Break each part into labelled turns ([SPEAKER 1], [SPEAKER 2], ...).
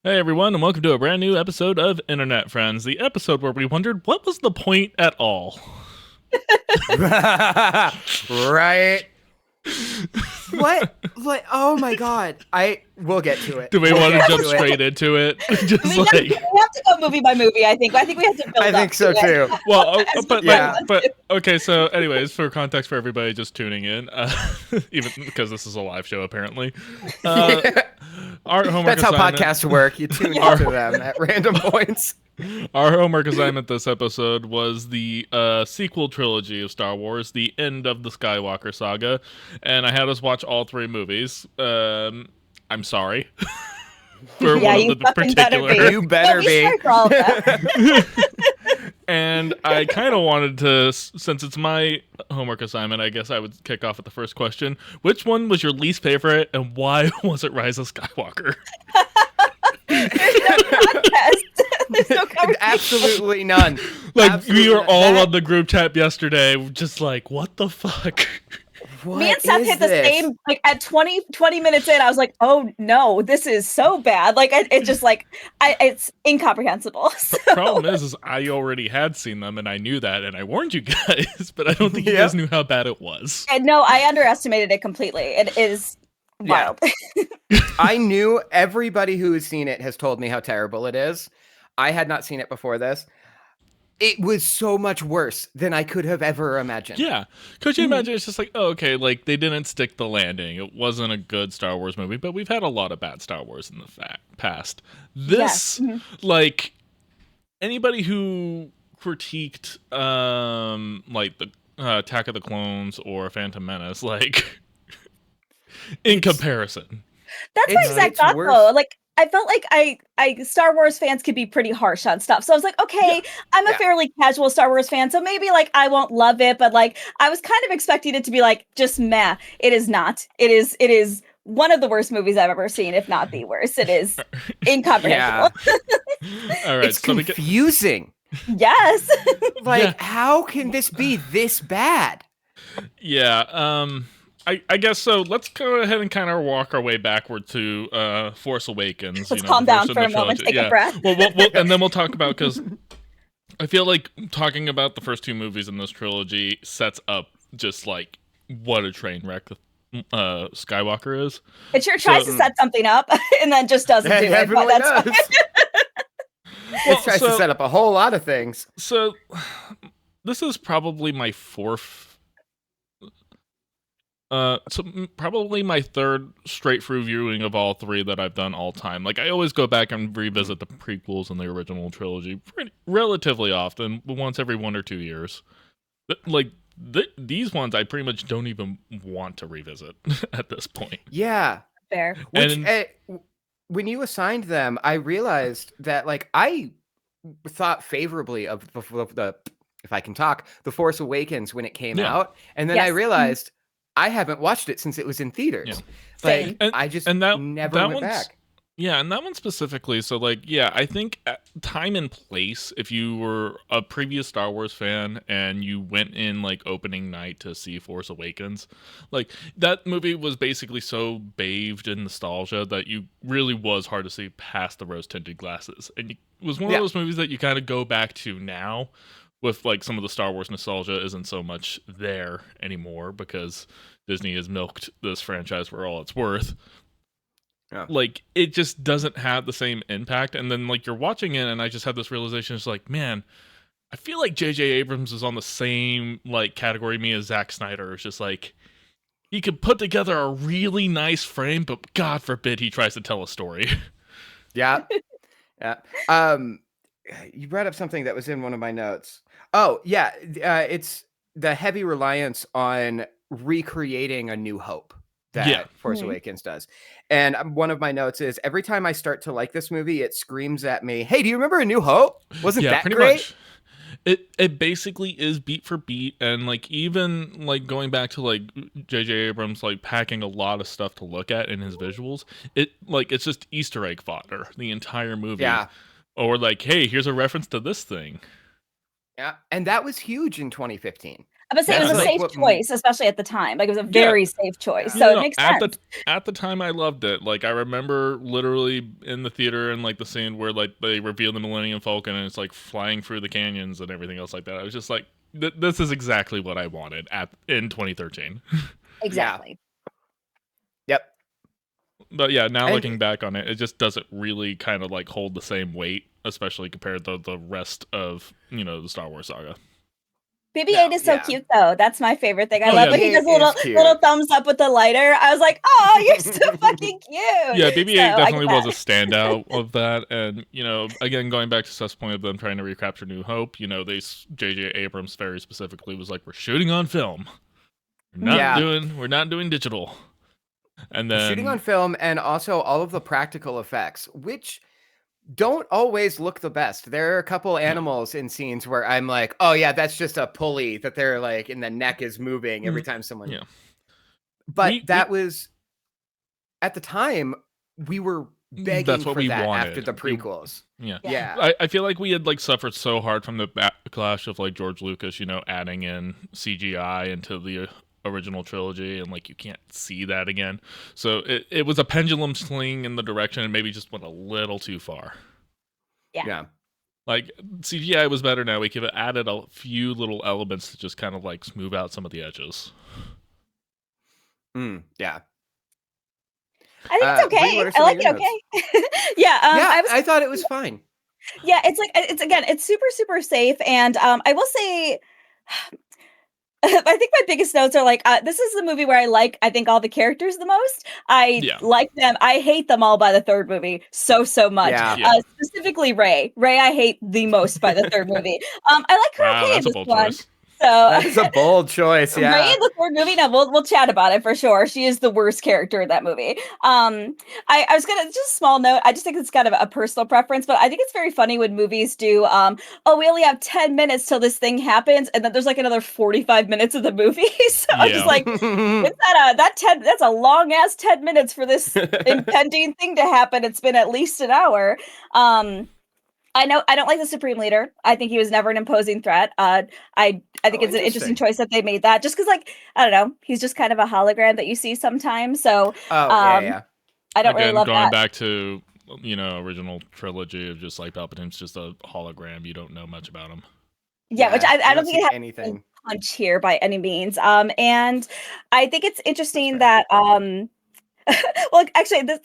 [SPEAKER 1] Hey everyone, and welcome to a brand new episode of Internet Friends, the episode where we wondered what was the point at all.
[SPEAKER 2] Right? What? Like, oh my God. We'll get to it.
[SPEAKER 1] Do we
[SPEAKER 2] We'll
[SPEAKER 1] want to
[SPEAKER 2] get
[SPEAKER 1] jump
[SPEAKER 2] to
[SPEAKER 1] straight into it? Just
[SPEAKER 3] We have to go movie by movie. I think we have to build
[SPEAKER 2] I
[SPEAKER 3] up
[SPEAKER 2] think so
[SPEAKER 3] to it.
[SPEAKER 2] too.
[SPEAKER 1] well,
[SPEAKER 3] As
[SPEAKER 1] but,
[SPEAKER 3] much as
[SPEAKER 2] yeah.
[SPEAKER 3] I want
[SPEAKER 1] but
[SPEAKER 3] to.
[SPEAKER 1] okay. So, anyways, for context for everybody just tuning in, even because this is a live show, apparently, our homework
[SPEAKER 2] That's how
[SPEAKER 1] assignment.
[SPEAKER 2] podcasts work. You tune into them at random points.
[SPEAKER 1] Our homework assignment this episode was the sequel trilogy of Star Wars, the end of the Skywalker saga, and I had us watch all three movies. I'm sorry. For
[SPEAKER 3] Yeah,
[SPEAKER 1] one
[SPEAKER 3] you
[SPEAKER 1] of the
[SPEAKER 3] fucking better
[SPEAKER 1] particular,
[SPEAKER 3] be.
[SPEAKER 2] You better
[SPEAKER 3] we
[SPEAKER 2] be.
[SPEAKER 3] sorry for all of that.
[SPEAKER 1] and I kind of wanted to, since it's my homework assignment, I guess I would kick off with the first question. Which one was your least favorite, and why was it Rise of Skywalker?
[SPEAKER 3] There's no contest. There's no conversation.
[SPEAKER 2] Absolutely none.
[SPEAKER 1] Like,
[SPEAKER 2] Absolutely
[SPEAKER 1] we were
[SPEAKER 2] none.
[SPEAKER 1] all
[SPEAKER 2] That-
[SPEAKER 1] on the group chat yesterday, just like, what the fuck?
[SPEAKER 2] What
[SPEAKER 3] Me and Seth
[SPEAKER 2] is
[SPEAKER 3] hit the
[SPEAKER 2] this?
[SPEAKER 3] same, like at 20 minutes in, I was like, oh no, this is so bad. Like, it's just like, it's incomprehensible. So,
[SPEAKER 1] Problem is I already had seen them, and I knew that, and I warned you guys, but I don't think you
[SPEAKER 2] Yep.
[SPEAKER 1] guys knew how bad it was.
[SPEAKER 3] and no, I underestimated it completely. It is
[SPEAKER 2] Yeah.
[SPEAKER 3] wild.
[SPEAKER 2] I knew everybody who has seen it has told me how terrible it is. I had not seen it before this. It was so much worse than I could have ever imagined.
[SPEAKER 1] Yeah. Could you imagine? It's just like, oh, okay, like they didn't stick the landing. It wasn't a good Star Wars movie, but we've had a lot of bad Star Wars in the past. This, like, anybody who critiqued, like the Attack of the Clones or Phantom Menace, like, in comparison.
[SPEAKER 3] That's my
[SPEAKER 2] It's-
[SPEAKER 3] exact
[SPEAKER 2] it's
[SPEAKER 3] thought
[SPEAKER 2] worse.
[SPEAKER 3] though. Like I felt like I Star Wars fans could be pretty harsh on stuff. So I was like, okay, I'm a
[SPEAKER 2] Yeah.
[SPEAKER 3] fairly casual Star Wars fan, so maybe like I won't love it, but like I was kind of expecting it to be like just meh. It is not. It is one of the worst movies I've ever seen, if not the worst. It is incomprehensible.
[SPEAKER 1] All right,
[SPEAKER 2] It's
[SPEAKER 1] so to get,
[SPEAKER 2] confusing.
[SPEAKER 3] Yes.
[SPEAKER 2] Like,
[SPEAKER 1] Yeah.
[SPEAKER 2] how can this be this bad?
[SPEAKER 1] yeah, I guess so. Let's go ahead and kind of walk our way backward to Force Awakens.
[SPEAKER 3] Let's
[SPEAKER 1] the
[SPEAKER 3] calm down
[SPEAKER 1] first in
[SPEAKER 3] for
[SPEAKER 1] the
[SPEAKER 3] a moment,
[SPEAKER 1] trilogy.
[SPEAKER 3] take a breath.
[SPEAKER 1] Well, and then we'll talk about, because I feel like talking about the first two movies in this trilogy sets up just like what a train wreck Skywalker is.
[SPEAKER 3] It sure tries to set something up and then just doesn't do
[SPEAKER 2] It
[SPEAKER 3] it. But
[SPEAKER 2] definitely
[SPEAKER 3] that's
[SPEAKER 2] does.
[SPEAKER 3] fine.
[SPEAKER 1] Well,
[SPEAKER 2] It tries to set up a whole lot of things.
[SPEAKER 1] So this is probably my fourth. Probably my third straight through viewing of all three that I've done all time. Like, I always go back and revisit the prequels and the original trilogy relatively often, once every 1 or 2 years. Like, these ones I pretty much don't even want to revisit at this point.
[SPEAKER 2] Yeah.
[SPEAKER 3] Fair.
[SPEAKER 2] Which,
[SPEAKER 1] And-
[SPEAKER 2] when you assigned them, I realized that, like, I thought favorably of the if I can talk, The Force Awakens when it came
[SPEAKER 1] Yeah.
[SPEAKER 2] out. And then I
[SPEAKER 3] Yes.
[SPEAKER 2] realized I haven't watched it since it was in theaters.
[SPEAKER 1] Yeah.
[SPEAKER 3] Same.
[SPEAKER 2] Like,
[SPEAKER 1] And-
[SPEAKER 2] I just
[SPEAKER 1] and that-
[SPEAKER 2] never
[SPEAKER 1] that
[SPEAKER 2] went
[SPEAKER 1] one's-
[SPEAKER 2] back.
[SPEAKER 1] Yeah, and that one specifically, so like, yeah, I think time and place, if you were a previous Star Wars fan and you went in like opening night to see Force Awakens, like that movie was basically so bathed in nostalgia that you really was hard to see past the rose-tinted glasses. And it was one
[SPEAKER 2] Yeah.
[SPEAKER 1] of those movies that you kind of go back to now with like some of the Star Wars nostalgia isn't so much there anymore because Disney has milked this franchise for all it's worth.
[SPEAKER 2] Yeah.
[SPEAKER 1] Like, it just doesn't have the same impact. And then, like, you're watching it, and I just had this realization. It's like, man, I feel like J.J. Abrams is on the same, like, category me as Zack Snyder. It's just like, he could put together a really nice frame, but God forbid he tries to tell a story.
[SPEAKER 2] Yeah. Yeah. You brought up something that was in one of my notes. Oh, yeah. It's the heavy reliance on recreating A New Hope that
[SPEAKER 1] Yeah.
[SPEAKER 2] Force
[SPEAKER 3] Mhm.
[SPEAKER 2] Awakens does. And one of my notes is every time I start to like this movie, it screams at me, hey, do you remember A New Hope? Wasn't
[SPEAKER 1] Yeah,
[SPEAKER 2] that
[SPEAKER 1] pretty
[SPEAKER 2] great?
[SPEAKER 1] much. It basically is beat for beat, and like even like going back to like J.J. Abrams like packing a lot of stuff to look at in his visuals, it's just Easter egg fodder the entire movie.
[SPEAKER 2] Yeah.
[SPEAKER 1] Or like, hey, here's a reference to this thing.
[SPEAKER 2] Yeah. And that was huge in 2015.
[SPEAKER 3] I would say it was a safe choice, especially at the time. Like, it was a very safe choice, so it makes sense.
[SPEAKER 1] At the time, I loved it. Like, I remember literally in the theater and like the scene where like they reveal the Millennium Falcon and it's like flying through the canyons and everything else like that. I was just like, this is exactly what I wanted in 2013.
[SPEAKER 3] Exactly.
[SPEAKER 2] Yep.
[SPEAKER 1] But yeah, now looking back on it, it just doesn't really kind of like hold the same weight, especially compared to the rest of the Star Wars saga.
[SPEAKER 3] BB-8 is so cute, though. That's my favorite thing. I love when he does a little thumbs up with the lighter. I was like, oh, you're so fucking cute.
[SPEAKER 1] Yeah, BB-8 definitely was a standout of that. And, again, going back to Seth's point of them trying to recapture New Hope, J.J. Abrams very specifically was like, we're shooting on film. We're not doing digital. And then
[SPEAKER 2] shooting on film, and also all of the practical effects, which don't always look the best. There are a couple animals in scenes where I'm like, oh yeah, that's just a pulley that they're like, and the neck is moving every time someone. Yeah. But that was at the time we were begging for that after the prequels.
[SPEAKER 1] Yeah. I feel like we had like suffered so hard from the backlash of like George Lucas, adding in CGI into the original trilogy, and like you can't see that again, so it was a pendulum swing in the direction and maybe just went a little too far. Like CGI was better now. We could have added a few little elements to just kind of like smooth out some of the edges.
[SPEAKER 2] Yeah,
[SPEAKER 3] I think it's okay. I like it okay.
[SPEAKER 2] I thought it was fine.
[SPEAKER 3] Yeah, it's like it's super, super safe, and I will say I think my biggest notes are like, this is the movie where I think all the characters the most. I like them. I hate them all by the third movie so much. Specifically Rey. Rey I hate the most by the third movie. I like her okay in this one.
[SPEAKER 1] Choice.
[SPEAKER 3] So
[SPEAKER 2] that's a bold choice. Yeah,
[SPEAKER 3] Rey in the third movie. Now we'll chat about it for sure. She is the worst character in that movie. I was gonna just a small note. I just think it's kind of a personal preference, but I think it's very funny when movies do. We only have 10 minutes till this thing happens, and then there's like another 45 minutes of the movie. So I'm just like, that's a long ass 10 minutes for this impending thing to happen. It's been at least an hour. I don't like the Supreme Leader. I think he was never an imposing threat. I think it's an interesting choice that they made that, just because, like, I don't know, he's just kind of a hologram that you see sometimes. So, I don't really love
[SPEAKER 1] going
[SPEAKER 3] that.
[SPEAKER 1] back to original trilogy of just like Palpatine's just a hologram. You don't know much about him.
[SPEAKER 3] Yeah, which I don't think it has
[SPEAKER 2] anything
[SPEAKER 3] punch here by any means. And I think it's interesting that well, actually, this.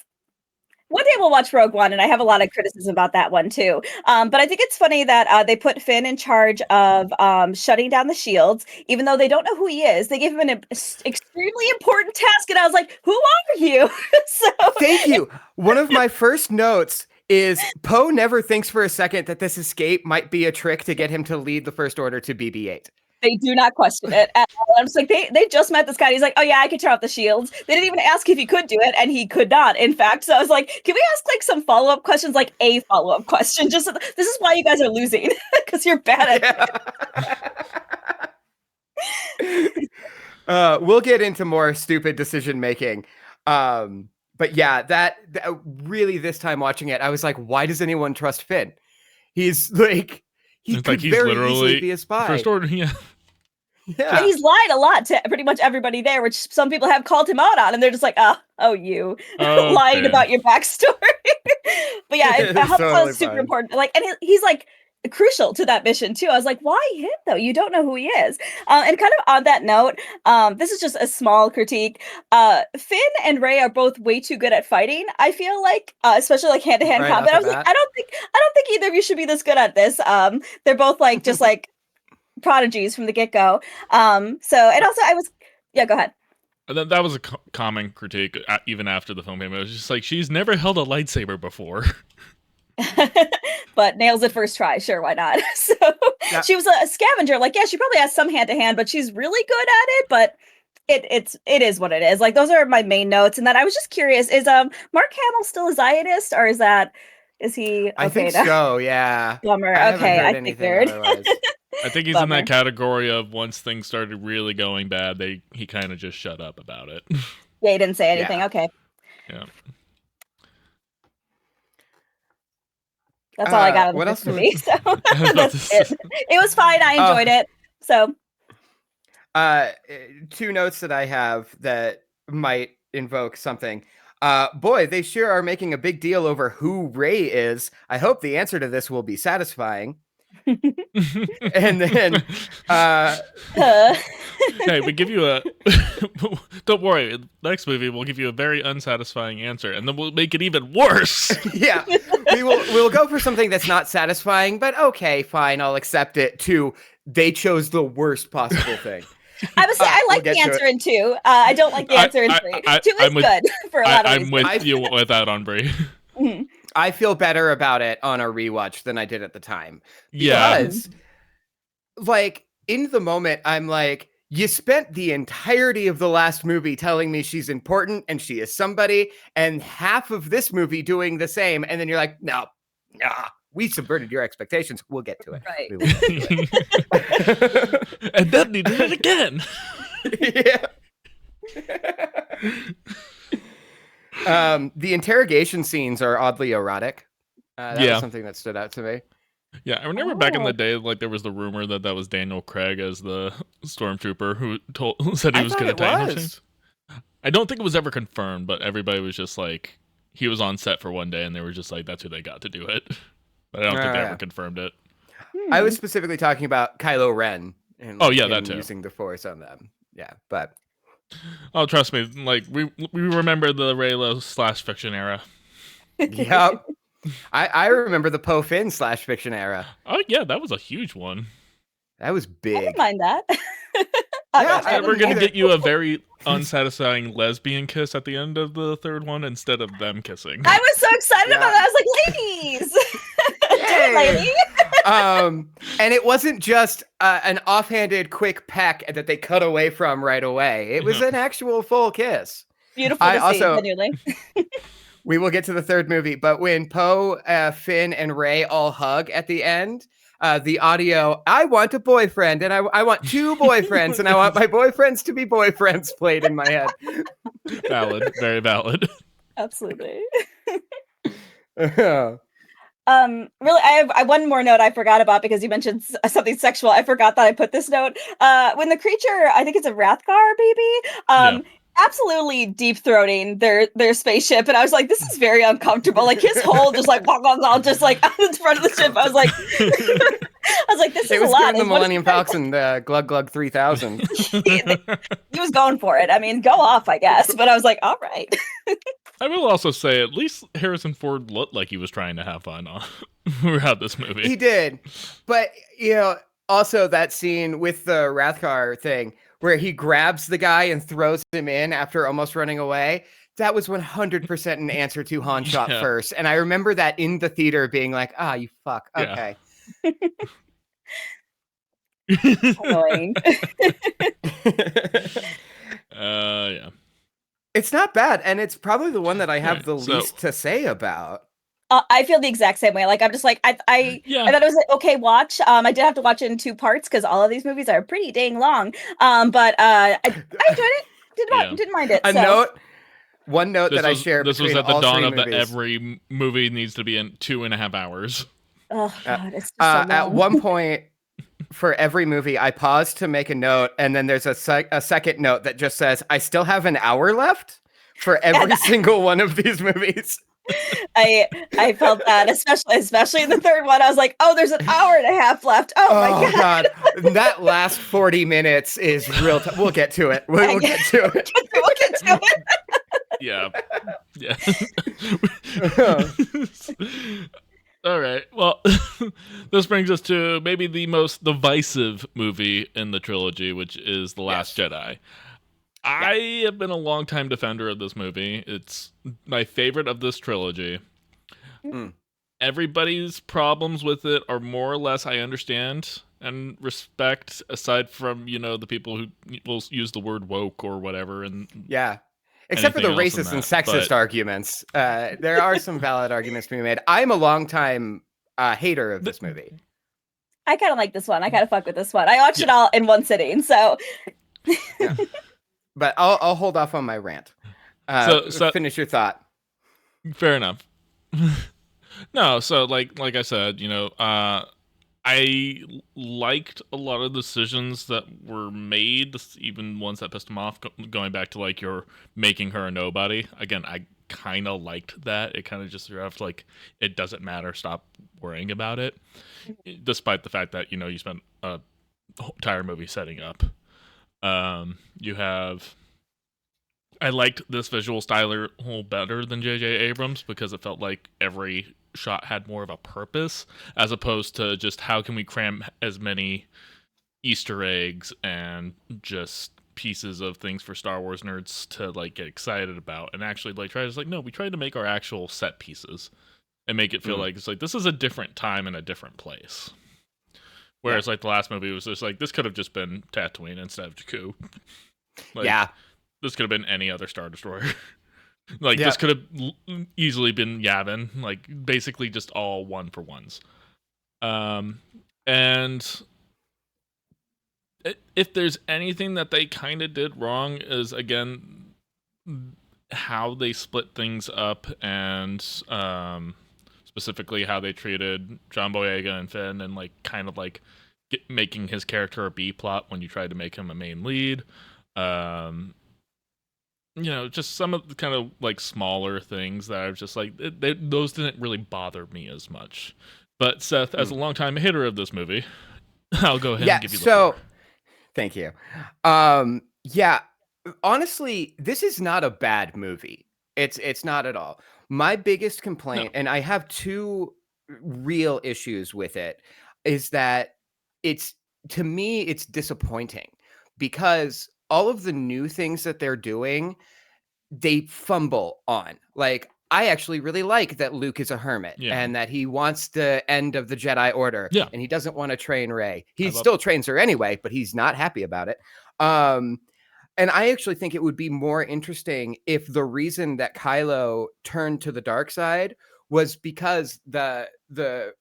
[SPEAKER 3] One day we'll watch Rogue One, and I have a lot of criticism about that one too. But I think it's funny that they put Finn in charge of shutting down the shields, even though they don't know who he is. They gave him an extremely important task, and I was like, "Who are you?"
[SPEAKER 2] Thank you. One of my first notes is Poe never thinks for a second that this escape might be a trick to get him to lead the First Order to BB-8.
[SPEAKER 3] They do not question it at all. I'm just like, they just met this guy. And he's like, oh yeah, I can turn off the shields. They didn't even ask if he could do it, and he could not, in fact. So I was like, can we ask like some follow-up questions, like a follow-up question? Just this is why you guys are losing, because you're bad at
[SPEAKER 2] it. We'll get into more stupid decision making. But yeah, that really this time watching it, I was like, why does anyone trust Finn? He's like, he could very easily be a spy.
[SPEAKER 1] First Order,
[SPEAKER 3] Yeah, and he's lied a lot to pretty much everybody there, which some people have called him out on, and they're just like, you lying about your backstory. But yeah, it helps totally super important. Like, and he's like crucial to that mission too. I was like, why him though? You don't know who he is. And kind of on that note, this is just a small critique. Finn and Rey are both way too good at fighting. I feel like, especially like hand-to-hand combat. I was like, I don't think either of you should be this good at this. They're both like just like prodigies from the get-go. So, and also go ahead.
[SPEAKER 1] That was a common critique even after the film came out. It was just like, she's never held a lightsaber before.
[SPEAKER 3] But nails it first try. Sure, why not? So she was a scavenger. Like, yeah, she probably has some hand-to-hand, but she's really good at it. But it is what it is. Like, those are my main notes. And then I was just curious, is Mark Hamill still a Zionist, or is he okay?
[SPEAKER 2] I think so, yeah.
[SPEAKER 3] Bummer. Okay, I figured.
[SPEAKER 1] I think he's in that category of once things started really going bad, he kind of just shut up about it.
[SPEAKER 3] Yeah, he didn't say anything. Yeah. Okay.
[SPEAKER 1] Yeah.
[SPEAKER 3] That's all I got on this movie. So that's it. It was fine. I enjoyed it. So
[SPEAKER 2] Two notes that I have that might invoke something. Boy, they sure are making a big deal over who Rey is. I hope the answer to this will be satisfying. And then,
[SPEAKER 1] hey, we give you a. Don't worry. Next movie, we'll give you a very unsatisfying answer, and then we'll make it even worse.
[SPEAKER 2] Yeah, we'll go for something that's not satisfying, but okay, fine, I'll accept it. To they chose the worst possible thing.
[SPEAKER 3] I would say I like the answer in 2. I don't like the answer in 3. 2 is good for a lot of reasons.
[SPEAKER 1] I'm with you with that on Brie.
[SPEAKER 3] Mm-hmm.
[SPEAKER 2] I feel better about it on a rewatch than I did at the time.
[SPEAKER 1] Because,
[SPEAKER 2] like, in the moment, I'm like, you spent the entirety of the last movie telling me she's important and she is somebody, and half of this movie doing the same, and then you're like, no, nah, we subverted your expectations. We'll get to it.
[SPEAKER 3] Right.
[SPEAKER 2] We will get to
[SPEAKER 1] it. And then he did it again.
[SPEAKER 2] Yeah. The interrogation scenes are oddly erotic. That was something that stood out to me.
[SPEAKER 1] Yeah, I remember back in the day, like there was the rumor that was Daniel Craig as the stormtrooper who said he was good at time machines. I don't think it was ever confirmed, but everybody was just like, he was on set for one day, and they were just like, that's who they got to do it. But I don't think they ever confirmed it.
[SPEAKER 2] I was specifically talking about Kylo Ren. And,
[SPEAKER 1] that too.
[SPEAKER 2] Using the Force on them. Yeah, but.
[SPEAKER 1] Oh, trust me, like we remember the Reylo / fiction era.
[SPEAKER 2] Yep. I remember the Poe Finn / fiction era.
[SPEAKER 1] Oh yeah, that was a huge one.
[SPEAKER 2] That was big.
[SPEAKER 3] I didn't mind that.
[SPEAKER 1] We're gonna get you a very unsatisfying lesbian kiss at the end of the third one instead of them kissing.
[SPEAKER 3] I was so excited about that. I was like, ladies, do it, lady.
[SPEAKER 2] And it wasn't just an offhanded quick peck that they cut away from right away. It was an actual full kiss.
[SPEAKER 3] Beautiful to see, genuinely.
[SPEAKER 2] We will get to the third movie, but when Poe, Finn, and Rey all hug at the end, the audio, I want a boyfriend, and I want 2 boyfriends, and I want my boyfriends to be boyfriends played in my head.
[SPEAKER 1] Valid. Very valid.
[SPEAKER 3] Absolutely. Really, I have one more note I forgot about because you mentioned something sexual. I forgot that I put this note. When the creature, I think it's a Rathgar baby, absolutely deep throating their spaceship, and I was like, this is very uncomfortable. Like his whole just like just like out in front of the ship. I was like, this is a lot.
[SPEAKER 2] It was the Millennium Falcon, Glug Glug 3000.
[SPEAKER 3] He was going for it. I mean, go off, I guess. But I was like, all right.
[SPEAKER 1] I will also say, at least Harrison Ford looked like he was trying to have fun throughout this movie.
[SPEAKER 2] He did, but also that scene with the Rathgar thing, where he grabs the guy and throws him in after almost running away. That was 100% an answer to Han shot first. And I remember that in the theater being like, you fuck. Okay.
[SPEAKER 3] Annoying.
[SPEAKER 1] Yeah.
[SPEAKER 2] It's not bad. And it's probably the one that I have the least to say about.
[SPEAKER 3] I feel the exact same way. Like I'm just like I thought it was an okay watch. I did have to watch it in 2 parts because all of these movies are pretty dang long. But I enjoyed it. Didn't mind it.
[SPEAKER 2] One note that I shared.
[SPEAKER 1] This was at the dawn of that every movie needs to be in 2.5 hours.
[SPEAKER 3] Oh God, it's just so long.
[SPEAKER 2] At one point, for every movie, I pause to make a note, and then there's a second note that just says, "I still have an hour left." For every single one of these movies.
[SPEAKER 3] I felt that, especially in the third one. I was like, oh, there's an hour and a half left. Oh my God. That
[SPEAKER 2] last 40 minutes is real. We'll get to it. We'll get to it.
[SPEAKER 3] We'll get to it.
[SPEAKER 1] Yeah. All right. Well, this brings us to maybe the most divisive movie in the trilogy, which is The Last Jedi. I have been a longtime defender of this movie. It's my favorite of this trilogy. Everybody's problems with it are more or less I understand and respect, aside from, the people who will use the word woke or whatever. And
[SPEAKER 2] except for the racist and sexist arguments. There are some valid arguments to be made. I'm a longtime hater of this movie.
[SPEAKER 3] I kind of like this one. I kind of fuck with this one. I watched it all in one sitting, so...
[SPEAKER 2] But I'll hold off on my rant. So finish your thought.
[SPEAKER 1] Fair enough. No, so like I said, I liked a lot of decisions that were made, even ones that pissed him off. Going back to like you're making her a nobody again, I kind of liked that. It kind of just left like it doesn't matter. Stop worrying about it, despite the fact that you spent a whole entire movie setting up. You have. I liked this visual style better than J.J. Abrams because it felt like every shot had more of a purpose as opposed to just how can we cram as many Easter eggs and just pieces of things for Star Wars nerds to like get excited about and actually like try to like no, we tried to make our actual set pieces and make it feel like it's like this is a different time and a different place. Whereas like the last movie was just like this could have just been Tatooine instead of Jakku. Like, this could have been any other Star Destroyer. Like this could have easily been Yavin. Like basically just all one for ones. And if there's anything that they kind of did wrong is again how they split things up and specifically how they treated John Boyega and Finn and like kind of like making his character a B plot when you tried to make him a main lead. Just some of the kind of like smaller things that I was just like those didn't really bother me as much. But Seth, as a longtime hitter of this movie, I'll go ahead and give you the floor.
[SPEAKER 2] Thank you. Honestly, this is not a bad movie. It's not at all. My biggest complaint, and I have two real issues with it, is that to me it's disappointing because all of the new things that they're doing, they fumble on. Like, I actually really like that Luke is a hermit and that he wants the end of the Jedi Order and he doesn't want to train Rey. He still trains her anyway, but he's not happy about it. And I actually think it would be more interesting if the reason that Kylo turned to the dark side was because the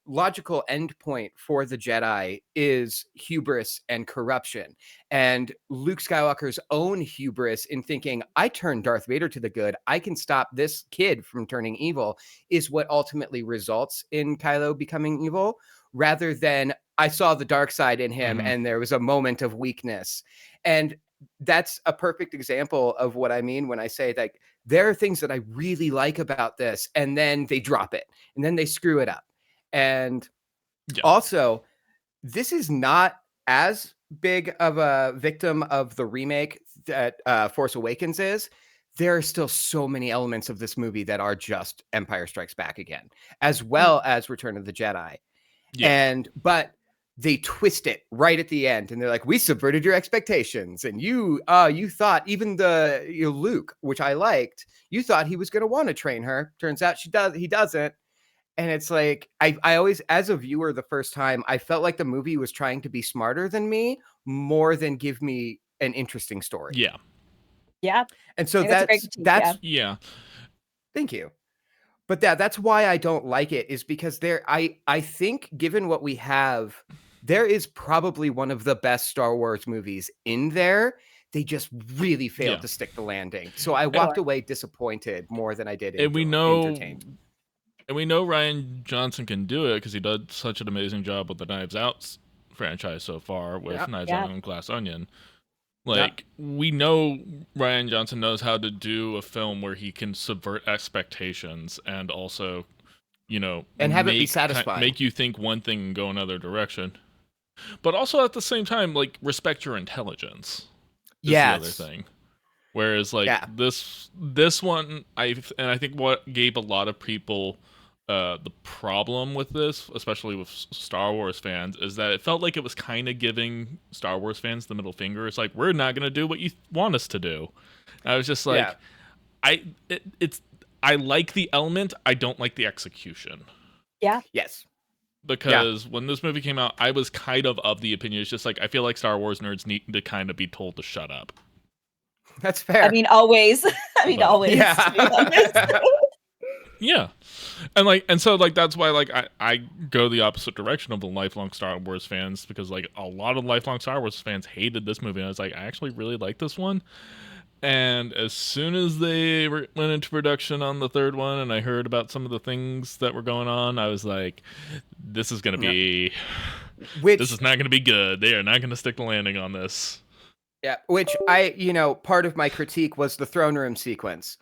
[SPEAKER 2] logical endpoint for the Jedi is hubris and corruption. And Luke Skywalker's own hubris in thinking, I turned Darth Vader to the good, I can stop this kid from turning evil, is what ultimately results in Kylo becoming evil, rather than I saw the dark side in him and there was a moment of weakness. And that's a perfect example of what I mean when I say that there are things that I really like about this, and then they drop it, and then they screw it up. And also, this is not as big of a victim of the remake that Force Awakens is. There are still so many elements of this movie that are just Empire Strikes Back again, as well as Return of the Jedi. But they twist it right at the end, and they're like, "We subverted your expectations, and you thought even Luke, which I liked, you thought he was going to want to train her. Turns out he doesn't." And it's like I always, as a viewer, the first time I felt like the movie was trying to be smarter than me, more than give me an interesting story.
[SPEAKER 3] Yeah.
[SPEAKER 2] And so that's Thank you. But that's why I don't like it, is because I think given what we have, there is probably one of the best Star Wars movies in there. They just really failed to stick the landing. So I walked away disappointed more than I did entertained.
[SPEAKER 1] And we know Rian Johnson can do it because he did such an amazing job with the Knives Out franchise so far with Knives Out and Glass Onion. We know Rian Johnson knows how to do a film where he can subvert expectations and also,
[SPEAKER 2] and have it be satisfying.
[SPEAKER 1] Make you think one thing and go another direction. But also at the same time, respect your intelligence. Is the other thing. Whereas, this one, I think what gave a lot of people the problem with this, especially with Star Wars fans, is that it felt like it was kind of giving Star Wars fans the middle finger. It's like, we're not going to do what you want us to do. And I was just like, I like the element, I don't like the execution.
[SPEAKER 3] Yeah.
[SPEAKER 2] Yes.
[SPEAKER 1] Because when this movie came out, I was kind of the opinion. It's just like, I feel like Star Wars nerds need to kind of be told to shut up.
[SPEAKER 2] That's fair.
[SPEAKER 3] I mean, always. Always.
[SPEAKER 1] Yeah. And so that's why I go the opposite direction of the lifelong Star Wars fans, because a lot of lifelong Star Wars fans hated this movie, and I was like, I actually really like this one. And as soon as they went into production on the third one, and I heard about some of the things that were going on, I was like, this is going to be this is not going to be good. They are not going to stick the landing on this.
[SPEAKER 2] Yeah, which part of my critique was the throne room sequence.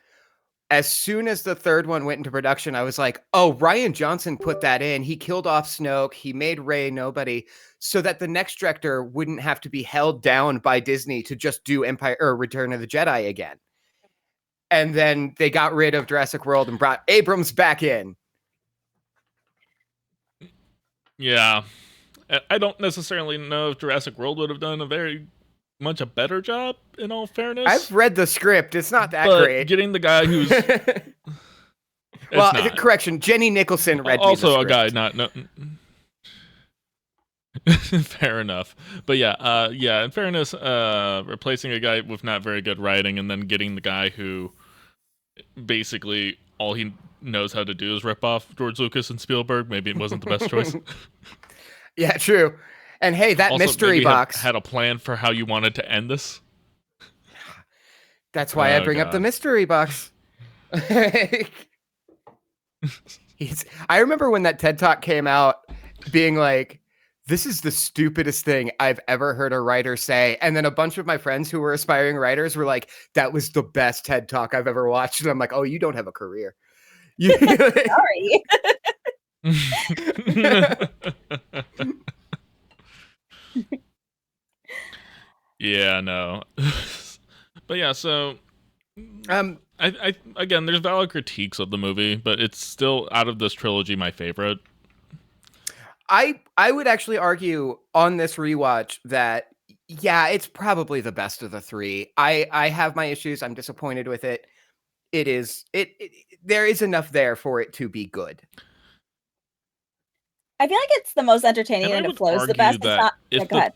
[SPEAKER 2] As soon as the third one went into production, I was like, oh, Rian Johnson put that in. He killed off Snoke. He made Rey nobody so that the next director wouldn't have to be held down by Disney to just do Empire or Return of the Jedi again. And then they got rid of Jurassic World and brought Abrams back in.
[SPEAKER 1] Yeah. I don't necessarily know if Jurassic World would have done a very much a better job, in all fairness.
[SPEAKER 2] I've read the script. It's not that great.
[SPEAKER 1] Getting the guy who's...
[SPEAKER 2] well, correction. Jenny Nicholson read
[SPEAKER 1] also a guy not... No, fair enough. But in fairness, replacing a guy with not very good writing and then getting the guy who basically all he knows how to do is rip off George Lucas and Spielberg, maybe it wasn't the best choice.
[SPEAKER 2] Yeah, true. And hey, that
[SPEAKER 1] also,
[SPEAKER 2] mystery box
[SPEAKER 1] had a plan for how you wanted to end this.
[SPEAKER 2] That's why I bring up the mystery box. I remember when that TED Talk came out being like, this is the stupidest thing I've ever heard a writer say. And then a bunch of my friends who were aspiring writers were like, that was the best TED Talk I've ever watched. And I'm like, oh, you don't have a career.
[SPEAKER 3] Sorry.
[SPEAKER 1] Yeah, no. But yeah, so I again, there's valid critiques of the movie, but it's still, out of this trilogy, my favorite.
[SPEAKER 2] I would actually argue on this rewatch that it's probably the best of the three. I have my issues. I'm disappointed with it. There is enough there for it to be good.
[SPEAKER 3] I feel like it's the most entertaining and it flows the best. It's not. Go ahead.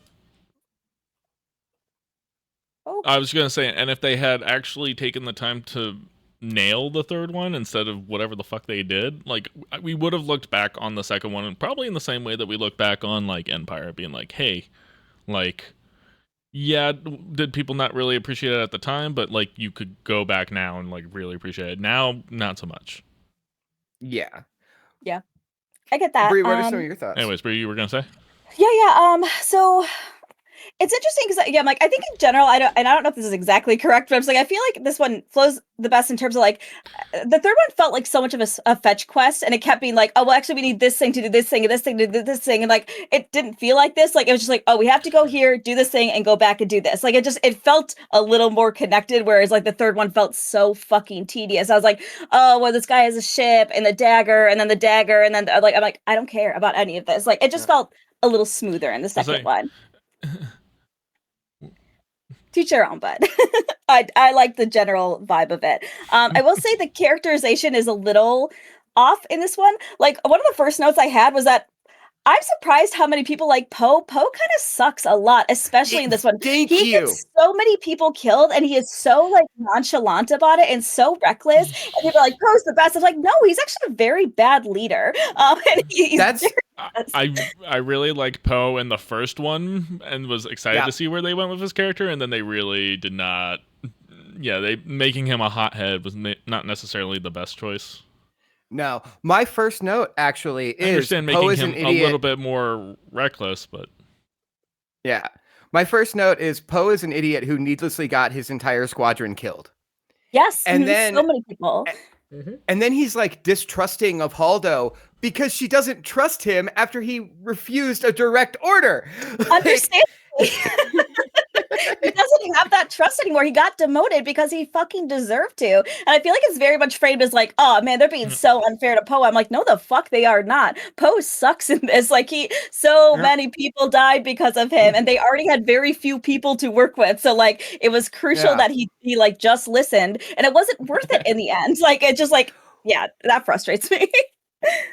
[SPEAKER 1] Oh. I was going to say, and if they had actually taken the time to nail the third one instead of whatever the fuck they did, like, we would have looked back on the second one, and probably in the same way that we look back on, like, Empire, being like, hey, like, yeah, did people not really appreciate it at the time, but, like, you could go back now and, like, really appreciate it. Now, not so much.
[SPEAKER 2] Yeah.
[SPEAKER 3] Yeah. I get that.
[SPEAKER 2] Brie, what are some of your thoughts?
[SPEAKER 1] Anyways, Brie, you were going to say?
[SPEAKER 3] Yeah. So it's interesting because I'm like, I think in general, I don't know if this is exactly correct, but I'm just like, I feel like this one flows the best in terms of like, the third one felt like so much of a fetch quest, and it kept being like, oh, well, actually we need this thing to do this thing and this thing to do this thing, and like, it didn't feel like this. Like, it was just like, oh, we have to go here, do this thing, and go back and do this. Like, it felt a little more connected, whereas like the third one felt so fucking tedious. I was like, oh, well, this guy has a ship and the dagger, and then the dagger, and then like, I'm like, I don't care about any of this. Like, it just felt a little smoother in the second one. Teach their own, but I like the general vibe of it. I will say the characterization is a little off in this one. Like, one of the first notes I had was that I'm surprised how many people like Poe. Poe kind of sucks a lot, especially in this one. He gets so many people killed, and he is so like nonchalant about it and so reckless. And people are like, Poe's the best. I'm like, no, he's actually a very bad leader.
[SPEAKER 1] I really like Poe in the first one and was excited to see where they went with his character, and then they really did not. Yeah, making him a hothead was not necessarily the best choice.
[SPEAKER 2] No, my first note actually is
[SPEAKER 1] I understand making him a little bit more reckless, but
[SPEAKER 2] yeah, my first note is Poe is an idiot who needlessly got his entire squadron killed.
[SPEAKER 3] Yes, and then so many people.
[SPEAKER 2] And then he's like distrusting of Haldo because she doesn't trust him after he refused a direct order.
[SPEAKER 3] Understandably. He doesn't have that trust anymore. He got demoted because he fucking deserved to. And I feel like it's very much framed as like, oh man, they're being so unfair to Poe. I'm like, no, the fuck they are not. Poe sucks in this. Like, many people died because of him, and they already had very few people to work with. So like, it was crucial that he like just listened, and it wasn't worth it in the end. Like, it just like, yeah, that frustrates me.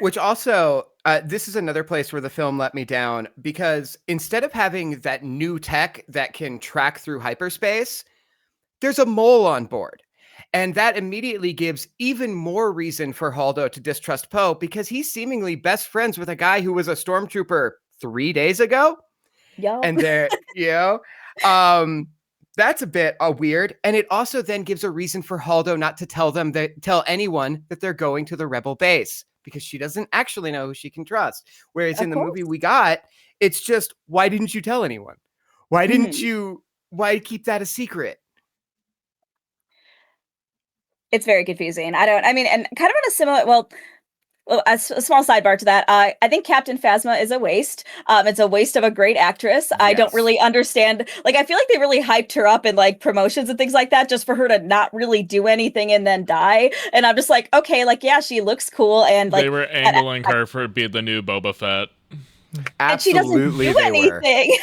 [SPEAKER 2] Which also, this is another place where the film let me down, because instead of having that new tech that can track through hyperspace, there's a mole on board. And that immediately gives even more reason for Haldo to distrust Poe, because he's seemingly best friends with a guy who was a stormtrooper 3 days ago.
[SPEAKER 3] Yeah.
[SPEAKER 2] And there, that's a bit weird. And it also then gives a reason for Haldo not to tell anyone that they're going to the rebel base, because she doesn't actually know who she can trust. Whereas
[SPEAKER 3] Of
[SPEAKER 2] in the
[SPEAKER 3] course.
[SPEAKER 2] movie we got, it's just, why didn't you tell anyone? Why didn't you, why keep that a secret?
[SPEAKER 3] It's very confusing. And kind of on a similar, well, a small sidebar to that. I think Captain Phasma is a waste. It's a waste of a great actress. I don't really understand. Like, I feel like they really hyped her up in like promotions and things like that just for her to not really do anything and then die. And I'm just like, okay, like, yeah, she looks cool. And like,
[SPEAKER 1] they were angling her for being the new Boba Fett.
[SPEAKER 2] Absolutely,
[SPEAKER 3] and she doesn't do anything.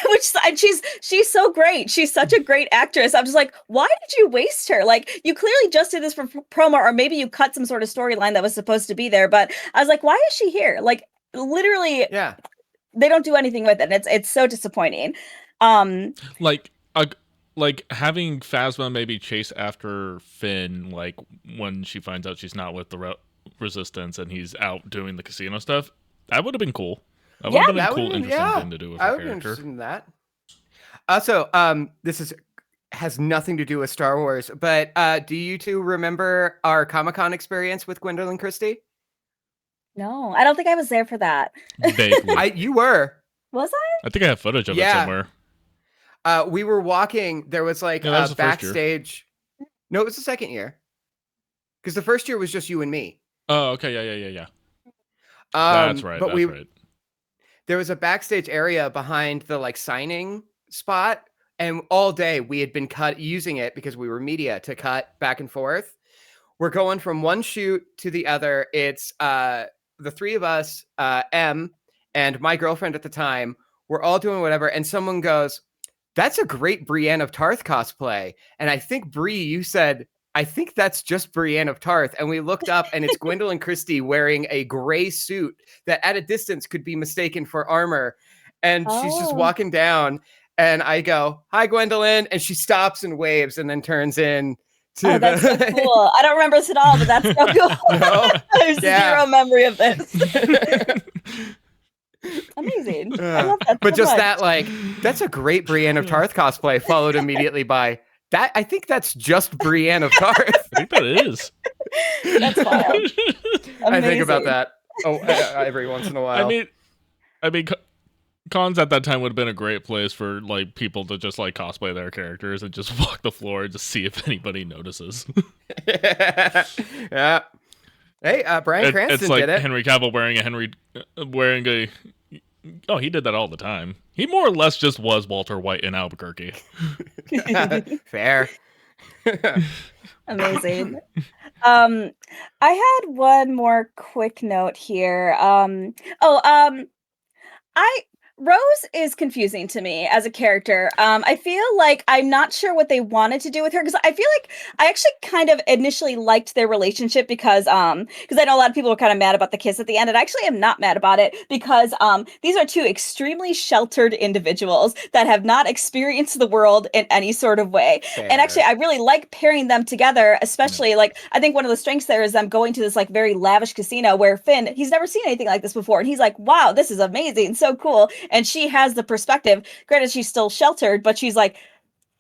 [SPEAKER 3] And she's so great. She's such a great actress. I'm just like, why did you waste her? Like, you clearly just did this for promo, or maybe you cut some sort of storyline that was supposed to be there. But I was like, why is she here? Like, literally, they don't do anything with it. It's so disappointing.
[SPEAKER 1] Like having Phasma maybe chase after Finn, like when she finds out she's not with the Resistance and he's out doing the casino stuff. That would have been cool. That would have been a cool, interesting thing to do with her character. I would be interested
[SPEAKER 2] in that. Also, this has nothing to do with Star Wars, but do you two remember our Comic-Con experience with Gwendolyn Christie?
[SPEAKER 3] No, I don't think I was there for that.
[SPEAKER 1] Vaguely.
[SPEAKER 2] You were.
[SPEAKER 3] Was I?
[SPEAKER 1] I think I have footage of it somewhere.
[SPEAKER 2] We were walking. There was like a backstage. No, it was the second year. Because the first year was just you and me.
[SPEAKER 1] Oh, okay. Yeah. That's right. But right.
[SPEAKER 2] There was a backstage area behind the like signing spot, and all day we had been using it because we were media to cut back and forth. We're going from one shoot to the other. It's the three of us, M, and my girlfriend at the time. We're all doing whatever, and someone goes, "That's a great Brienne of Tarth cosplay." And I think, Brie, you said, "I think that's just Brienne of Tarth." And we looked up, and it's Gwendolyn Christie wearing a gray suit that at a distance could be mistaken for armor. And she's just walking down, and I go, "Hi, Gwendolyn." And she stops and waves and then turns in to
[SPEAKER 3] that's so cool. I don't remember this at all, but that's so cool.
[SPEAKER 2] No?
[SPEAKER 3] I have zero memory of this. Amazing. I love that
[SPEAKER 2] but
[SPEAKER 3] so
[SPEAKER 2] just
[SPEAKER 3] much.
[SPEAKER 2] that, like, that's a great Brienne of Tarth cosplay, followed immediately by that. I think that's just Brienne of Tarth.
[SPEAKER 1] I think that is.
[SPEAKER 3] That's wild.
[SPEAKER 2] I think about that every once in a while.
[SPEAKER 1] I mean, cons at that time would have been a great place for like people to just like cosplay their characters and just walk the floor and just see if anybody notices.
[SPEAKER 2] Yeah. Hey, Bryan Cranston
[SPEAKER 1] it's like
[SPEAKER 2] did it.
[SPEAKER 1] Henry Cavill wearing a. Oh, he did that all the time. He more or less just was Walter White in Albuquerque.
[SPEAKER 2] Fair.
[SPEAKER 3] Amazing. I had one more quick note here. Rose is confusing to me as a character. I feel like I'm not sure what they wanted to do with her, because I feel like I actually kind of initially liked their relationship because I know a lot of people were kind of mad about the kiss at the end, and I actually am not mad about it because these are two extremely sheltered individuals that have not experienced the world in any sort of way.
[SPEAKER 2] Fair.
[SPEAKER 3] And actually, I really like pairing them together, especially like I think one of the strengths there is them going to this like very lavish casino where Finn, he's never seen anything like this before, and he's like, wow, this is amazing, so cool. And she has the perspective. Granted, she's still sheltered, but she's like,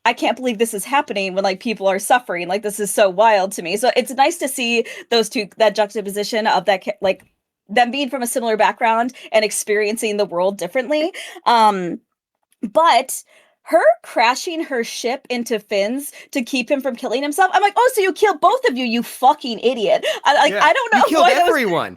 [SPEAKER 3] I can't believe this is happening when like people are suffering. Like, this is so wild to me. So it's nice to see those two, that juxtaposition of that, like them being from a similar background and experiencing the world differently. But her crashing her ship into Finn's to keep him from killing himself. I'm like, oh, so you killed both of you, you fucking idiot. I don't know.
[SPEAKER 2] You killed everyone.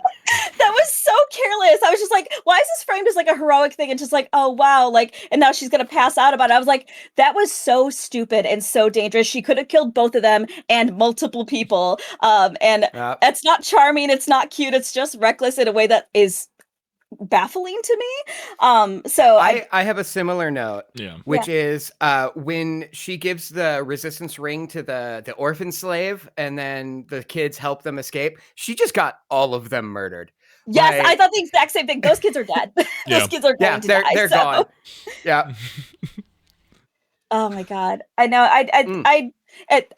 [SPEAKER 3] That was so careless. I was just like, why is this framed as like a heroic thing? And just like, oh, wow. Like, and now she's going to pass out about it. I was like, that was so stupid and so dangerous. She could have killed both of them and multiple people. And that's not charming. It's not cute. It's just reckless in a way that is baffling to me. So
[SPEAKER 2] I have a similar note, which is when she gives the resistance ring to the orphan slave and then the kids help them escape, she just got all of them murdered.
[SPEAKER 3] Yes, like, I thought the exact same thing. Those kids are dead. Those kids are going to die.
[SPEAKER 2] They're gone. Yeah.
[SPEAKER 3] Oh my God. I know.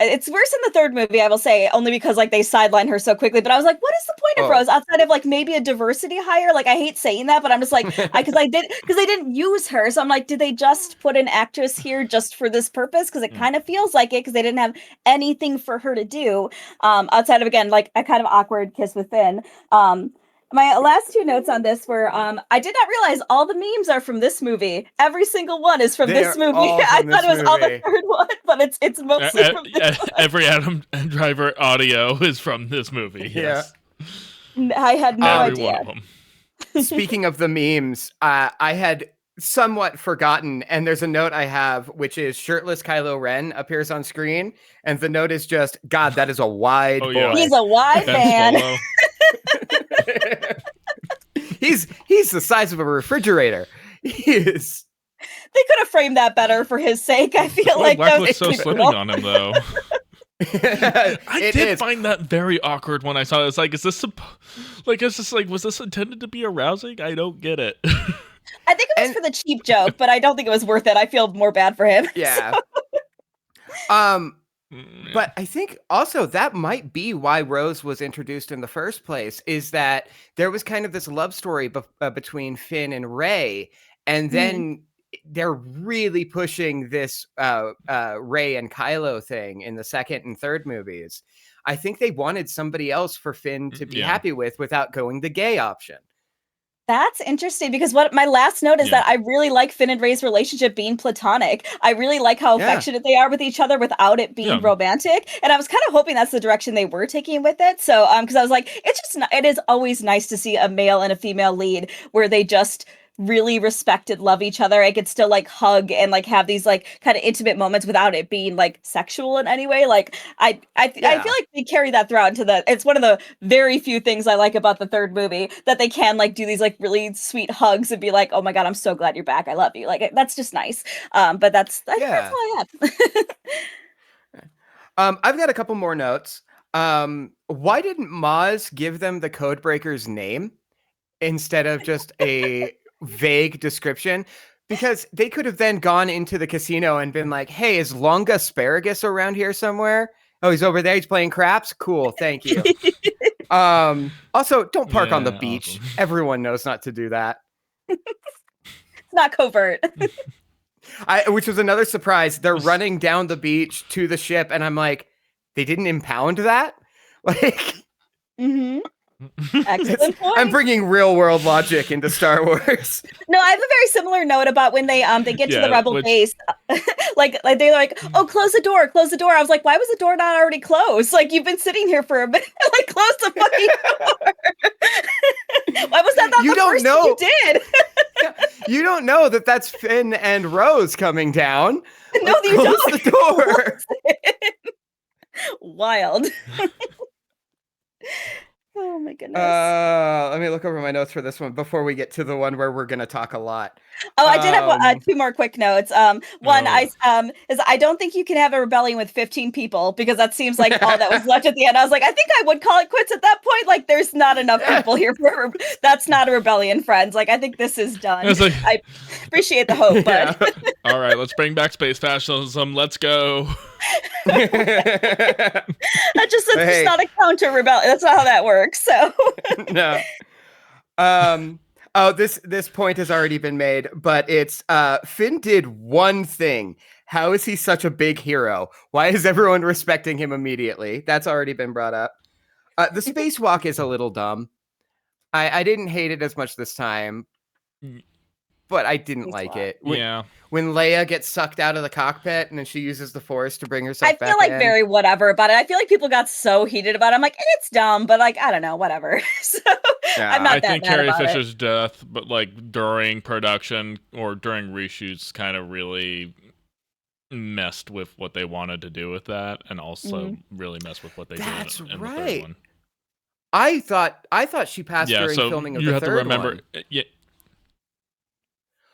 [SPEAKER 3] It's worse in the third movie, I will say, only because like they sideline her so quickly. But I was like, what is the point of Rose outside of like maybe a diversity hire? Like, I hate saying that, but I'm just like, because they didn't use her. So I'm like, did they just put an actress here just for this purpose? Because it kind of feels like it, because they didn't have anything for her to do outside of, again, like a kind of awkward kiss with Finn. My last two notes on this were I did not realize all the memes are from this movie. Every single one is from this movie. I thought it was all the third one, but it's mostly from this one.
[SPEAKER 1] Every Adam Driver audio is from this movie. Yes.
[SPEAKER 3] I had no idea.
[SPEAKER 1] One of them.
[SPEAKER 2] Speaking of the memes, I had somewhat forgotten, and there's a note I have, which is shirtless Kylo Ren appears on screen, and the note is just, God, that is a wide boy.
[SPEAKER 3] Yeah. He's a wide man.
[SPEAKER 2] He's the size of a refrigerator. He is.
[SPEAKER 3] They could have framed that better for his sake. I feel like
[SPEAKER 1] Black looks so slimming on him, though. I did find that very awkward when I saw it. It's like, is this was this intended to be arousing? I don't get it.
[SPEAKER 3] I think it was for the cheap joke, but I don't think it was worth it. I feel more bad for him.
[SPEAKER 2] Yeah. But I think also that might be why Rose was introduced in the first place, is that there was kind of this love story between Finn and Rey, and then they're really pushing this Rey and Kylo thing in the second and third movies. I think they wanted somebody else for Finn to be happy with without going the gay option.
[SPEAKER 3] That's interesting, because what my last note is that I really like Finn and Rey's relationship being platonic. I really like how affectionate they are with each other without it being romantic. And I was kind of hoping that's the direction they were taking with it. So, because I was like, it is always nice to see a male and a female lead where they just really respect and love each other. I could still like hug and like have these like kind of intimate moments without it being like sexual in any way. Like I feel like they carry that throughout into it's one of the very few things I like about the third movie, that they can like do these like really sweet hugs and be like, oh my God, I'm so glad you're back. I love you. Like that's just nice. But that's all I
[SPEAKER 2] have. I've got a couple more notes. Why didn't Maz give them the Codebreaker's name instead of just a vague description? Because they could have then gone into the casino and been like, hey, is Longa Asparagus around here somewhere? Oh, he's over there, he's playing craps? Cool, thank you. Also, don't park on the beach. Awesome. Everyone knows not to do that.
[SPEAKER 3] It's not covert.
[SPEAKER 2] Which was another surprise. They're running down the beach to the ship, and I'm like, they didn't impound that? Like,
[SPEAKER 3] Excellent point.
[SPEAKER 2] I'm bringing real world logic into Star Wars.
[SPEAKER 3] No, I have a very similar note about when they get to the rebel base. like they're like, oh, close the door. I was like, why was the door not already closed? Like, you've been sitting here for a minute. Like, close the fucking door. Why was that not the first thing you did?
[SPEAKER 2] You don't know that that's Finn and Rose coming down.
[SPEAKER 3] No,
[SPEAKER 2] like,
[SPEAKER 3] you don't.
[SPEAKER 2] Close the door.
[SPEAKER 3] Wild. Oh my goodness.
[SPEAKER 2] Let me look over my notes for this one before we get to the one where we're going to talk a lot.
[SPEAKER 3] Oh, I did have two more quick notes. One, is I don't think you can have a rebellion with 15 people, because that seems like all that was left at the end. I was like, I think I would call it quits at that point. Like, there's not enough people here for that's not a rebellion, friends. Like, I think this is done. I appreciate the hope, but
[SPEAKER 1] all right, let's bring back space fascism. Let's go.
[SPEAKER 3] That's just not a counter rebellion. That's not how that works. So
[SPEAKER 2] no. This point has already been made, but it's Finn did one thing. How is he such a big hero? Why is everyone respecting him immediately? That's already been brought up. The spacewalk is a little dumb. I didn't hate it as much this time, but I didn't like it. When Leia gets sucked out of the cockpit and then she uses the Force to bring herself back in.
[SPEAKER 3] I feel like very whatever about it. I feel like people got so heated about it. I'm like, it's dumb, but like, I don't know, whatever. So I'm not that
[SPEAKER 1] I think
[SPEAKER 3] mad
[SPEAKER 1] Carrie
[SPEAKER 3] about
[SPEAKER 1] Fisher's death, but like during production or during reshoots, kind of really messed with what they wanted to do with that, and also really messed with what they did in the third one.
[SPEAKER 2] I thought she passed during filming of the third one.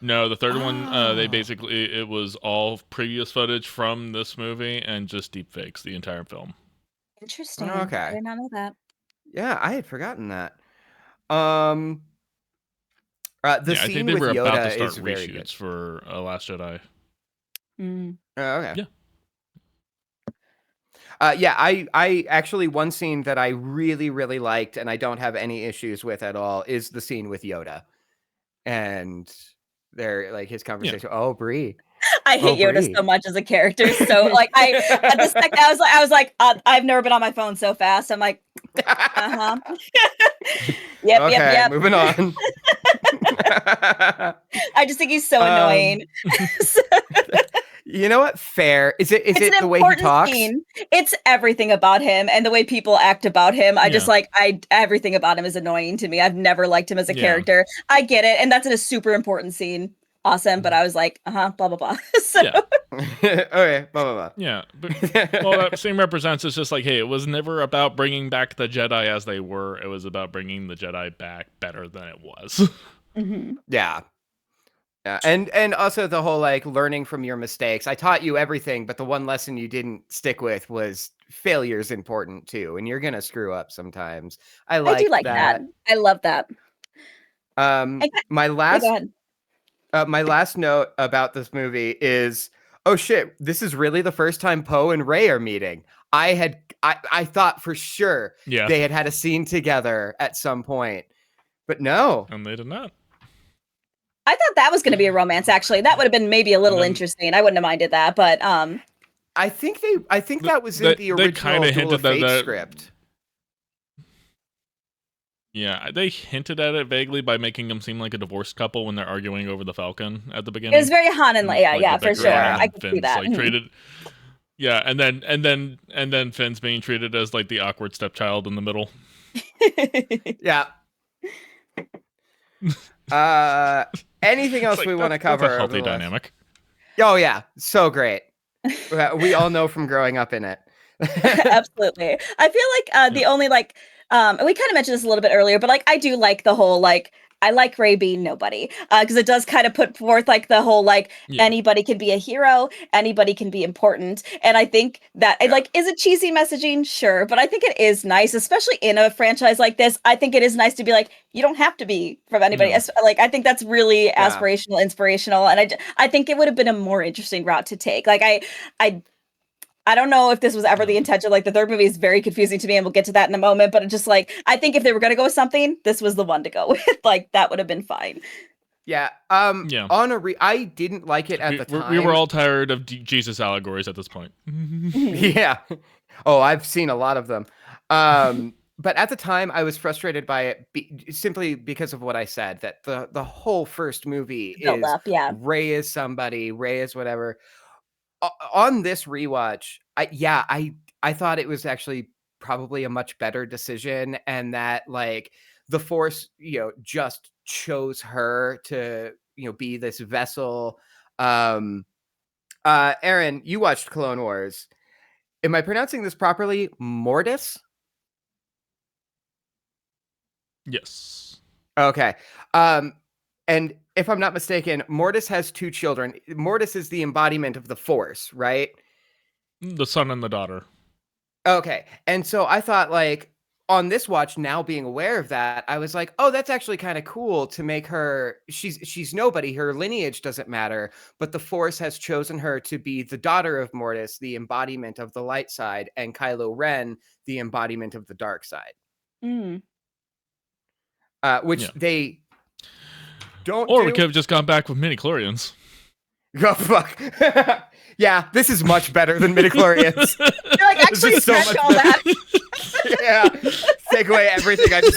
[SPEAKER 1] No, the third one, it was all previous footage from this movie and just deep fakes the entire film.
[SPEAKER 3] Interesting.
[SPEAKER 2] Okay.
[SPEAKER 3] I did not know that.
[SPEAKER 2] Yeah, I had forgotten that. The scene with Yoda
[SPEAKER 1] about to start
[SPEAKER 2] is very good.
[SPEAKER 1] reshoots for Last Jedi.
[SPEAKER 2] Okay. Yeah. I actually, one scene that I really, really liked and I don't have any issues with at all is the scene with Yoda. And they're like his conversation. Oh, Brie.
[SPEAKER 3] I hate Yoda so much as a character. So like at the second I was like, I've never been on my phone so fast. I'm like, Yep.
[SPEAKER 2] Moving on.
[SPEAKER 3] I just think he's so annoying.
[SPEAKER 2] You know what? Fair. Is it the way he talks?
[SPEAKER 3] Scene. It's everything about him and the way people act about him. I just everything about him is annoying to me. I've never liked him as a character. I get it, and that's in a super important scene. Awesome, but I was like, blah blah blah. So.
[SPEAKER 1] Yeah.
[SPEAKER 2] Okay, blah blah blah.
[SPEAKER 1] Yeah, but well, that scene represents it's just like, hey, it was never about bringing back the Jedi as they were. It was about bringing the Jedi back better than it was.
[SPEAKER 3] Mm-hmm.
[SPEAKER 2] Yeah. And also the whole like learning from your mistakes. I taught you everything, but the one lesson you didn't stick with was failure's important too, and you're gonna screw up sometimes. I do like that.
[SPEAKER 3] I love that.
[SPEAKER 2] My last note about this movie is, oh shit, this is really the first time Poe and Rey are meeting. I thought for sure they had a scene together at some point, but no,
[SPEAKER 1] and they did not.
[SPEAKER 3] I thought that was going to be a romance. Actually, that would have been maybe a little interesting. I wouldn't have minded that, but
[SPEAKER 2] I think that was in the original Duel of Fate script.
[SPEAKER 1] Yeah, they hinted at it vaguely by making them seem like a divorced couple when they're arguing over the Falcon at the beginning.
[SPEAKER 3] It was very Han and Leia, yeah, for sure. I could see that.
[SPEAKER 1] Like, treated, and then Finn's being treated as like the awkward stepchild in the middle.
[SPEAKER 2] Yeah. Anything else we want to cover?
[SPEAKER 1] That's a healthy dynamic.
[SPEAKER 2] Oh yeah, so great. We all know from growing up in it.
[SPEAKER 3] Absolutely. I feel like the only we kind of mentioned this a little bit earlier, but like I do like the whole like I like Rey being nobody because it does kind of put forth like the whole like anybody can be a hero, anybody can be important, and I think that it like is it cheesy messaging, sure, but I think it is nice, especially in a franchise like this. I think it is nice to be like you don't have to be from anybody. Like I think that's really aspirational, inspirational, and I think it would have been a more interesting route to take. Like I don't know if this was ever the intention. Like the third movie is very confusing to me, and we'll get to that in a moment. But it's just like I think if they were going to go with something, this was the one to go with. Like that would have been fine.
[SPEAKER 2] Yeah. I didn't like it at the time.
[SPEAKER 1] We were all tired of Jesus allegories at this point.
[SPEAKER 2] Yeah. Oh, I've seen a lot of them. But at the time, I was frustrated by it simply because of what I said. That the whole first movie is Rey is somebody, Rey is whatever. On this rewatch, I thought it was actually probably a much better decision, and that like the Force, just chose her to, be this vessel. Aaron, you watched Clone Wars. Am I pronouncing this properly? Mortis?
[SPEAKER 1] Yes.
[SPEAKER 2] Okay. And if I'm not mistaken, Mortis has two children. Mortis is the embodiment of the Force, right?
[SPEAKER 1] The son and the daughter.
[SPEAKER 2] Okay. And so I thought, like, on this watch, now being aware of that, I was like, oh, that's actually kind of cool to make her, she's nobody. Her lineage doesn't matter. But the Force has chosen her to be the daughter of Mortis, the embodiment of the light side, and Kylo Ren, the embodiment of the dark side. Which they...
[SPEAKER 1] Or we could have just gone back with midi-chlorians.
[SPEAKER 2] Oh, fuck. Yeah, this is much better than midi-chlorians.
[SPEAKER 3] You're like, actually, scratch all that.
[SPEAKER 2] Yeah, take away everything I just...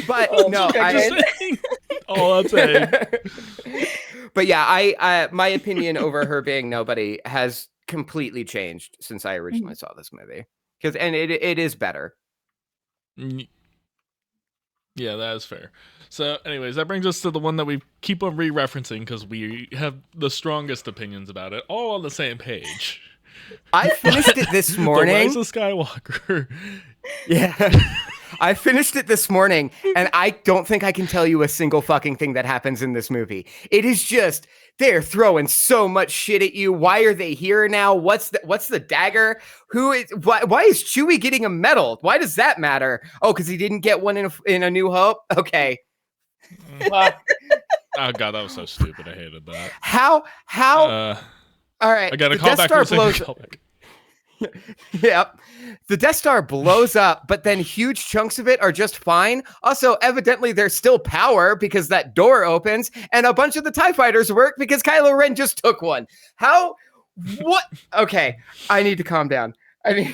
[SPEAKER 2] But, no,
[SPEAKER 1] all I'm saying.
[SPEAKER 2] But yeah, I my opinion over her being nobody has completely changed since I originally saw this movie. And it is better.
[SPEAKER 1] Yeah, that is fair. So, anyways, that brings us to the one that we keep on re-referencing because we have the strongest opinions about it, all on the same page.
[SPEAKER 2] I finished it this morning.
[SPEAKER 1] The Rise of Skywalker.
[SPEAKER 2] Yeah. I finished it this morning, and I don't think I can tell you a single fucking thing that happens in this movie. It is just, they're throwing so much shit at you. Why are they here now? What's the dagger? Why is Chewie getting a medal? Why does that matter? Oh, because he didn't get one in A New Hope? Okay.
[SPEAKER 1] Oh god, that was so stupid. I hated that.
[SPEAKER 2] How? All right.
[SPEAKER 1] I got a call back for a callback.
[SPEAKER 2] Yep. The Death Star blows up, but then huge chunks of it are just fine. Also, evidently, there's still power because that door opens, and a bunch of the TIE fighters work because Kylo Ren just took one. How? What? Okay, I need to calm down. I mean,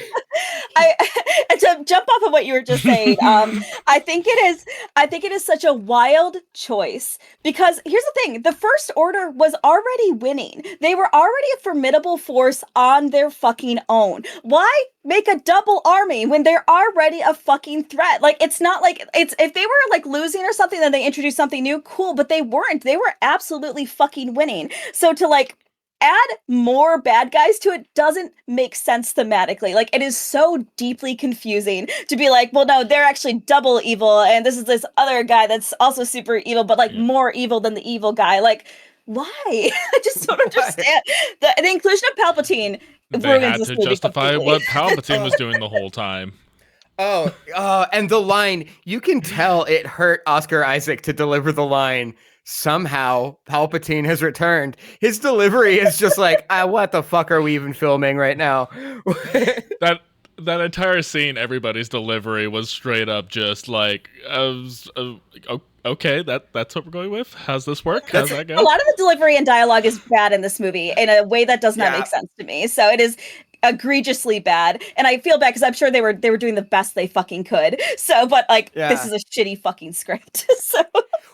[SPEAKER 3] and to jump off of what you were just saying, I think it is such a wild choice because here's the thing: the First Order was already winning. They were already a formidable force on their fucking own. Why make a double army when they're already a fucking threat? Like, it's not like it's if they were like losing or something, then they introduced something new, cool. But they weren't. They were absolutely fucking winning. So to like add more bad guys to it doesn't make sense thematically. Like, it is so deeply confusing to be like, well, no, they're actually double evil, and this is this other guy that's also super evil, but like more evil than the evil guy. Like, why? I just don't understand. The inclusion of Palpatine
[SPEAKER 1] they
[SPEAKER 3] ruins
[SPEAKER 1] had
[SPEAKER 3] this
[SPEAKER 1] to
[SPEAKER 3] movie
[SPEAKER 1] justify
[SPEAKER 3] completely.
[SPEAKER 1] what Palpatine was doing the whole time.
[SPEAKER 2] And the line, you can tell it hurt Oscar Isaac to deliver the line. Somehow Palpatine has returned. His delivery is just like, what the fuck are we even filming right now?
[SPEAKER 1] that entire scene, everybody's delivery was straight up just like, okay, that's what we're going with. How's this work? How's that go?
[SPEAKER 3] A lot of the delivery and dialogue is bad in this movie in a way that does not make sense to me. So it is egregiously bad, and I feel bad because I'm sure they were doing the best they fucking could. So, but like, this is a shitty fucking script. So,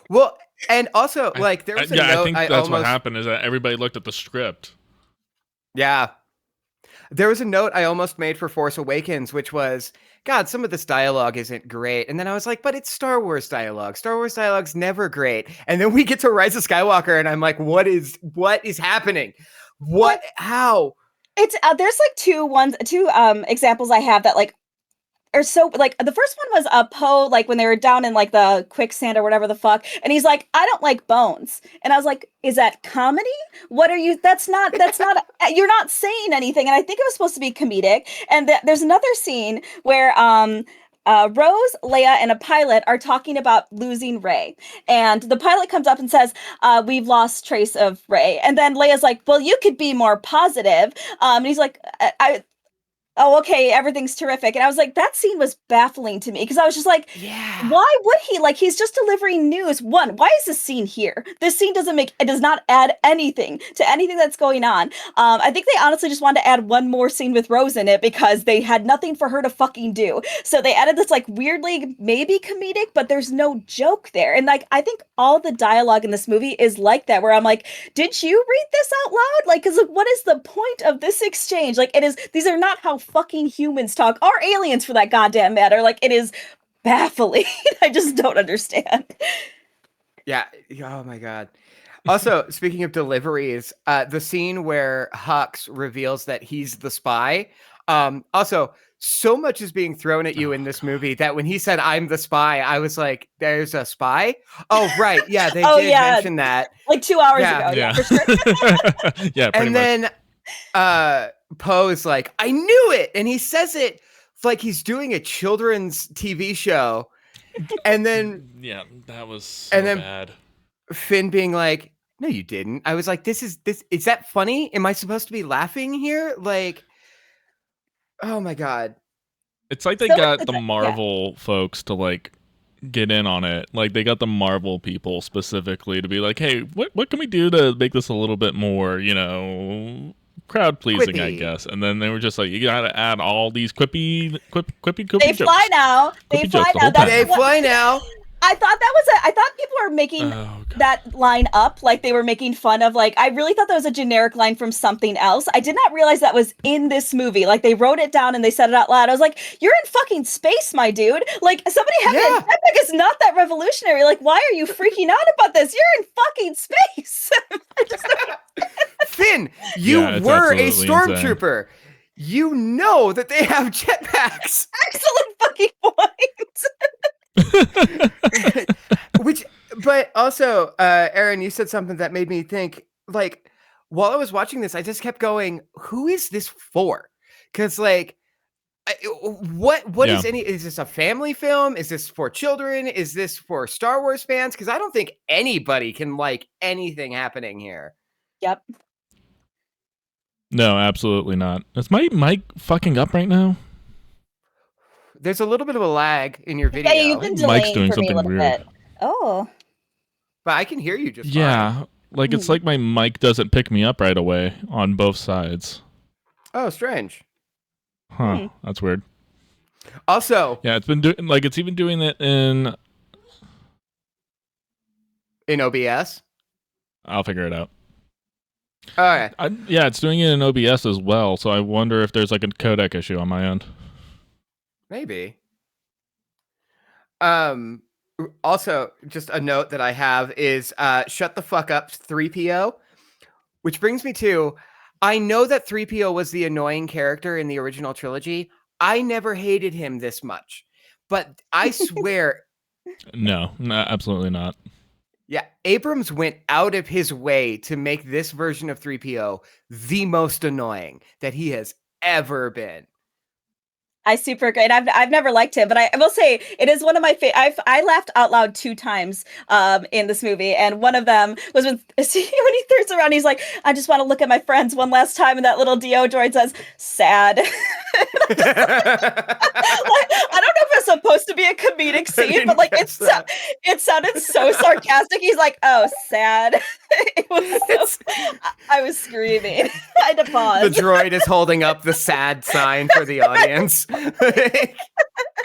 [SPEAKER 2] well, and also like there was a note.
[SPEAKER 1] I think that's what happened is that everybody looked at the script.
[SPEAKER 2] Yeah, there was a note I almost made for Force Awakens, which was, God, some of this dialogue isn't great. And then I was like, but it's Star Wars dialogue. Star Wars dialogue's never great. And then we get to Rise of Skywalker, and I'm like, what is happening? How?
[SPEAKER 3] It's there's like two examples I have that like are so like the first one was Poe, like when they were down in like the quicksand or whatever the fuck, and he's like, I don't like bones, and I was like, is that comedy? What are you? That's not you're not saying anything. And I think it was supposed to be comedic. And there's another scene where Rose, Leia, and a pilot are talking about losing Rey, and the pilot comes up and says, "We've lost trace of Rey." And then Leia's like, "Well, you could be more positive." And he's like, "Oh, okay, everything's terrific." And I was like, that scene was baffling to me because I was just like, why would he? Like, he's just delivering news. One, why is this scene here? This scene does not add anything to anything that's going on. I think they honestly just wanted to add one more scene with Rose in it because they had nothing for her to fucking do. So they added this like weirdly maybe comedic, but there's no joke there. And like, I think all the dialogue in this movie is like that, where I'm like, did you read this out loud? Like, because what is the point of this exchange? Like, these are not how fucking humans talk, or aliens for that goddamn matter. Like, it is baffling. I just don't understand.
[SPEAKER 2] Yeah. Oh my God. Also, speaking of deliveries, the scene where Hux reveals that he's the spy. Also, so much is being thrown at you in this movie that when he said, "I'm the spy," I was like, "There's a spy?" Oh, right. Yeah, they did mention that.
[SPEAKER 3] Like 2 hours ago. Yeah, for sure.
[SPEAKER 1] Yeah, pretty
[SPEAKER 2] and
[SPEAKER 1] much.
[SPEAKER 2] Then Poe is like, "I knew it," and he says it like he's doing a children's TV show. And then
[SPEAKER 1] that was so bad.
[SPEAKER 2] Finn being like, "No, you didn't." I was like, is that funny? Am I supposed to be laughing here? Like, oh my God.
[SPEAKER 1] It's like they got the Marvel folks to like get in on it. Like, they got the Marvel people specifically to be like, hey, what can we do to make this a little bit more, crowd pleasing, I guess. And then they were just like, you gotta add all these quippy
[SPEAKER 3] They fly now. They fly now. I thought people were making that line up, like they were making fun of, like, I really thought that was a generic line from something else. I did not realize that was in this movie. Like, they wrote it down and they said it out loud. I was like, you're in fucking space, my dude. Like, somebody having a jetpack is not that revolutionary. Like, why are you freaking out about this? You're in fucking space.
[SPEAKER 2] Finn, you were a stormtrooper. Insane. You know that they have jetpacks.
[SPEAKER 3] Excellent fucking point.
[SPEAKER 2] But also, Aaron, you said something that made me think, like, while I was watching this, I just kept going, who is this for? Because, like, is this a family film? Is this for children? Is this for Star Wars fans? Because I don't think anybody can like anything happening here.
[SPEAKER 3] Yep.
[SPEAKER 1] No, absolutely not. Is my mic fucking up right now?
[SPEAKER 2] There's a little bit of a lag in your video.
[SPEAKER 3] Yeah, you've been delaying
[SPEAKER 1] Mike's doing
[SPEAKER 3] for
[SPEAKER 1] something
[SPEAKER 3] me a little
[SPEAKER 1] weird.
[SPEAKER 3] bit. Oh.
[SPEAKER 2] But I can hear you just
[SPEAKER 1] fine. Like, it's like my mic doesn't pick me up right away on both sides.
[SPEAKER 2] Oh, strange.
[SPEAKER 1] Huh. That's weird.
[SPEAKER 2] Also,
[SPEAKER 1] yeah, it's been doing it's even doing it in
[SPEAKER 2] OBS.
[SPEAKER 1] I'll figure it out.
[SPEAKER 2] All right.
[SPEAKER 1] Yeah, it's doing it in OBS as well. So I wonder if there's like a codec issue on my end.
[SPEAKER 2] Maybe. Also, just a note that I have is shut the fuck up 3PO, which brings me to, I know that 3PO was the annoying character in the original trilogy. I never hated him this much, but I swear.
[SPEAKER 1] No, absolutely not.
[SPEAKER 2] Yeah, Abrams went out of his way to make this version of 3PO the most annoying that he has ever been.
[SPEAKER 3] I super agree. And I've never liked him, but I will say it is one of my favorite. I laughed out loud 2 times in this movie, and one of them was when he turns around, he's like, "I just want to look at my friends one last time," and that little DO droid says, "Sad." I don't know if it's supposed to be a comedic scene, but like it sounded so sarcastic. He's like, "Oh, sad." It was I was screaming. I had to pause.
[SPEAKER 2] The droid is holding up the sad sign for the audience.
[SPEAKER 3] Like,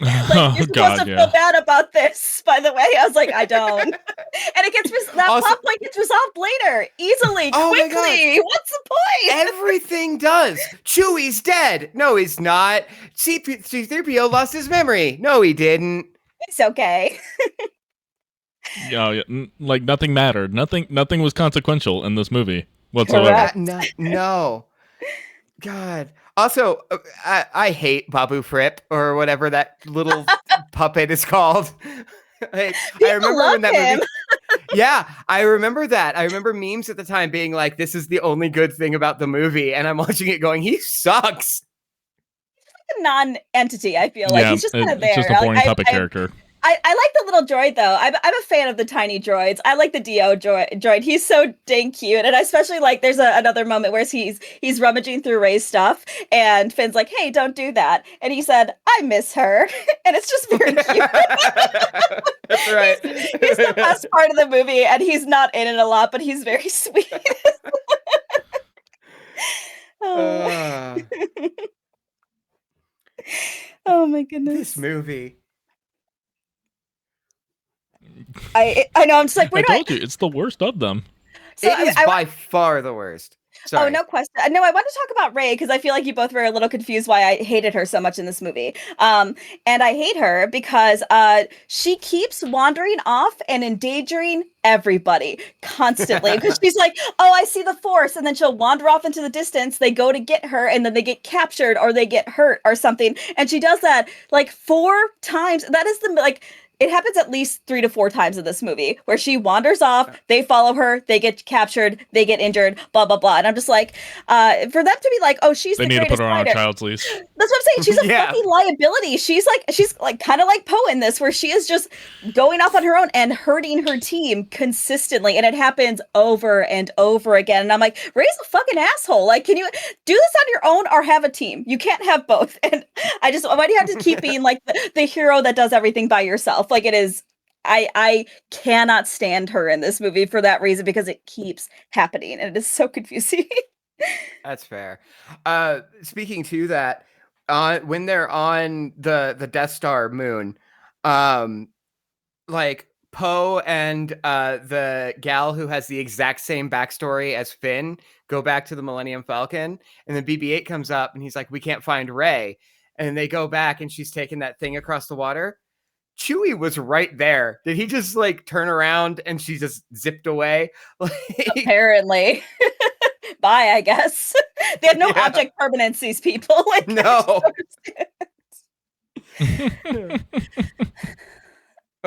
[SPEAKER 3] you're supposed to feel bad about this, by the way. I was like, I don't. And it gets plot point gets resolved later, easily, quickly. What's the point?
[SPEAKER 2] Everything does. Chewie's dead. No, he's not. C-3PO lost his memory. No, he didn't.
[SPEAKER 3] It's okay.
[SPEAKER 1] Yeah, like nothing mattered. Nothing was consequential in this movie whatsoever.
[SPEAKER 2] No. God. Also, I hate Babu Fripp or whatever that little puppet is called. I remember when that movie. Yeah, I remember that. I remember memes at the time being like, "This is the only good thing about the movie," and I'm watching it going, "He sucks."
[SPEAKER 3] He's a non-entity. I feel like he's just kind of there.
[SPEAKER 1] Just a boring puppet character.
[SPEAKER 3] I like the little droid though. I'm a fan of the tiny droids. I like the DO droid. He's so dang cute, and I especially like. There's another moment where he's rummaging through Rey's stuff, and Finn's like, "Hey, don't do that," and he said, "I miss her," and it's just very cute.
[SPEAKER 2] That's right.
[SPEAKER 3] He's the best part of the movie, and he's not in it a lot, but he's very sweet. Oh my goodness!
[SPEAKER 2] This movie.
[SPEAKER 3] I know. I'm just like,
[SPEAKER 1] I told you, it's the worst of them.
[SPEAKER 2] So it is by far the worst. Sorry.
[SPEAKER 3] Oh, no question. No, I want to talk about Rey because I feel like you both were a little confused why I hated her so much in this movie. And I hate her because she keeps wandering off and endangering everybody constantly because she's like, "Oh, I see the Force," and then she'll wander off into the distance. They go to get her, and then they get captured or they get hurt or something. And she does that like 4 times. That is it happens at least 3 to 4 times in this movie where she wanders off, they follow her, they get captured, they get injured, blah, blah, blah. And I'm just like, for them to be like, "Oh, she's the greatest
[SPEAKER 1] They need to put her
[SPEAKER 3] fighter."
[SPEAKER 1] on a child's leash.
[SPEAKER 3] That's what I'm saying. She's a fucking liability. She's like kind of like Poe in this, where she is just going off on her own and hurting her team consistently. And it happens over and over again. And I'm like, Rey's a fucking asshole. Like, can you do this on your own or have a team? You can't have both. And why do you have to keep being like the hero that does everything by yourself? Like, it is, I cannot stand her in this movie for that reason because it keeps happening and it is so confusing.
[SPEAKER 2] That's fair. Speaking to that, when they're on the Death Star moon, like Poe and the gal who has the exact same backstory as Finn go back to the Millennium Falcon, and then BB-8 comes up and he's like, "We can't find Rey," and they go back and she's taking that thing across the water. Chewie was right there. Did he just like turn around and she just zipped away?
[SPEAKER 3] Apparently. Bye, I guess. They have no object permanence, these people. Like,
[SPEAKER 2] no.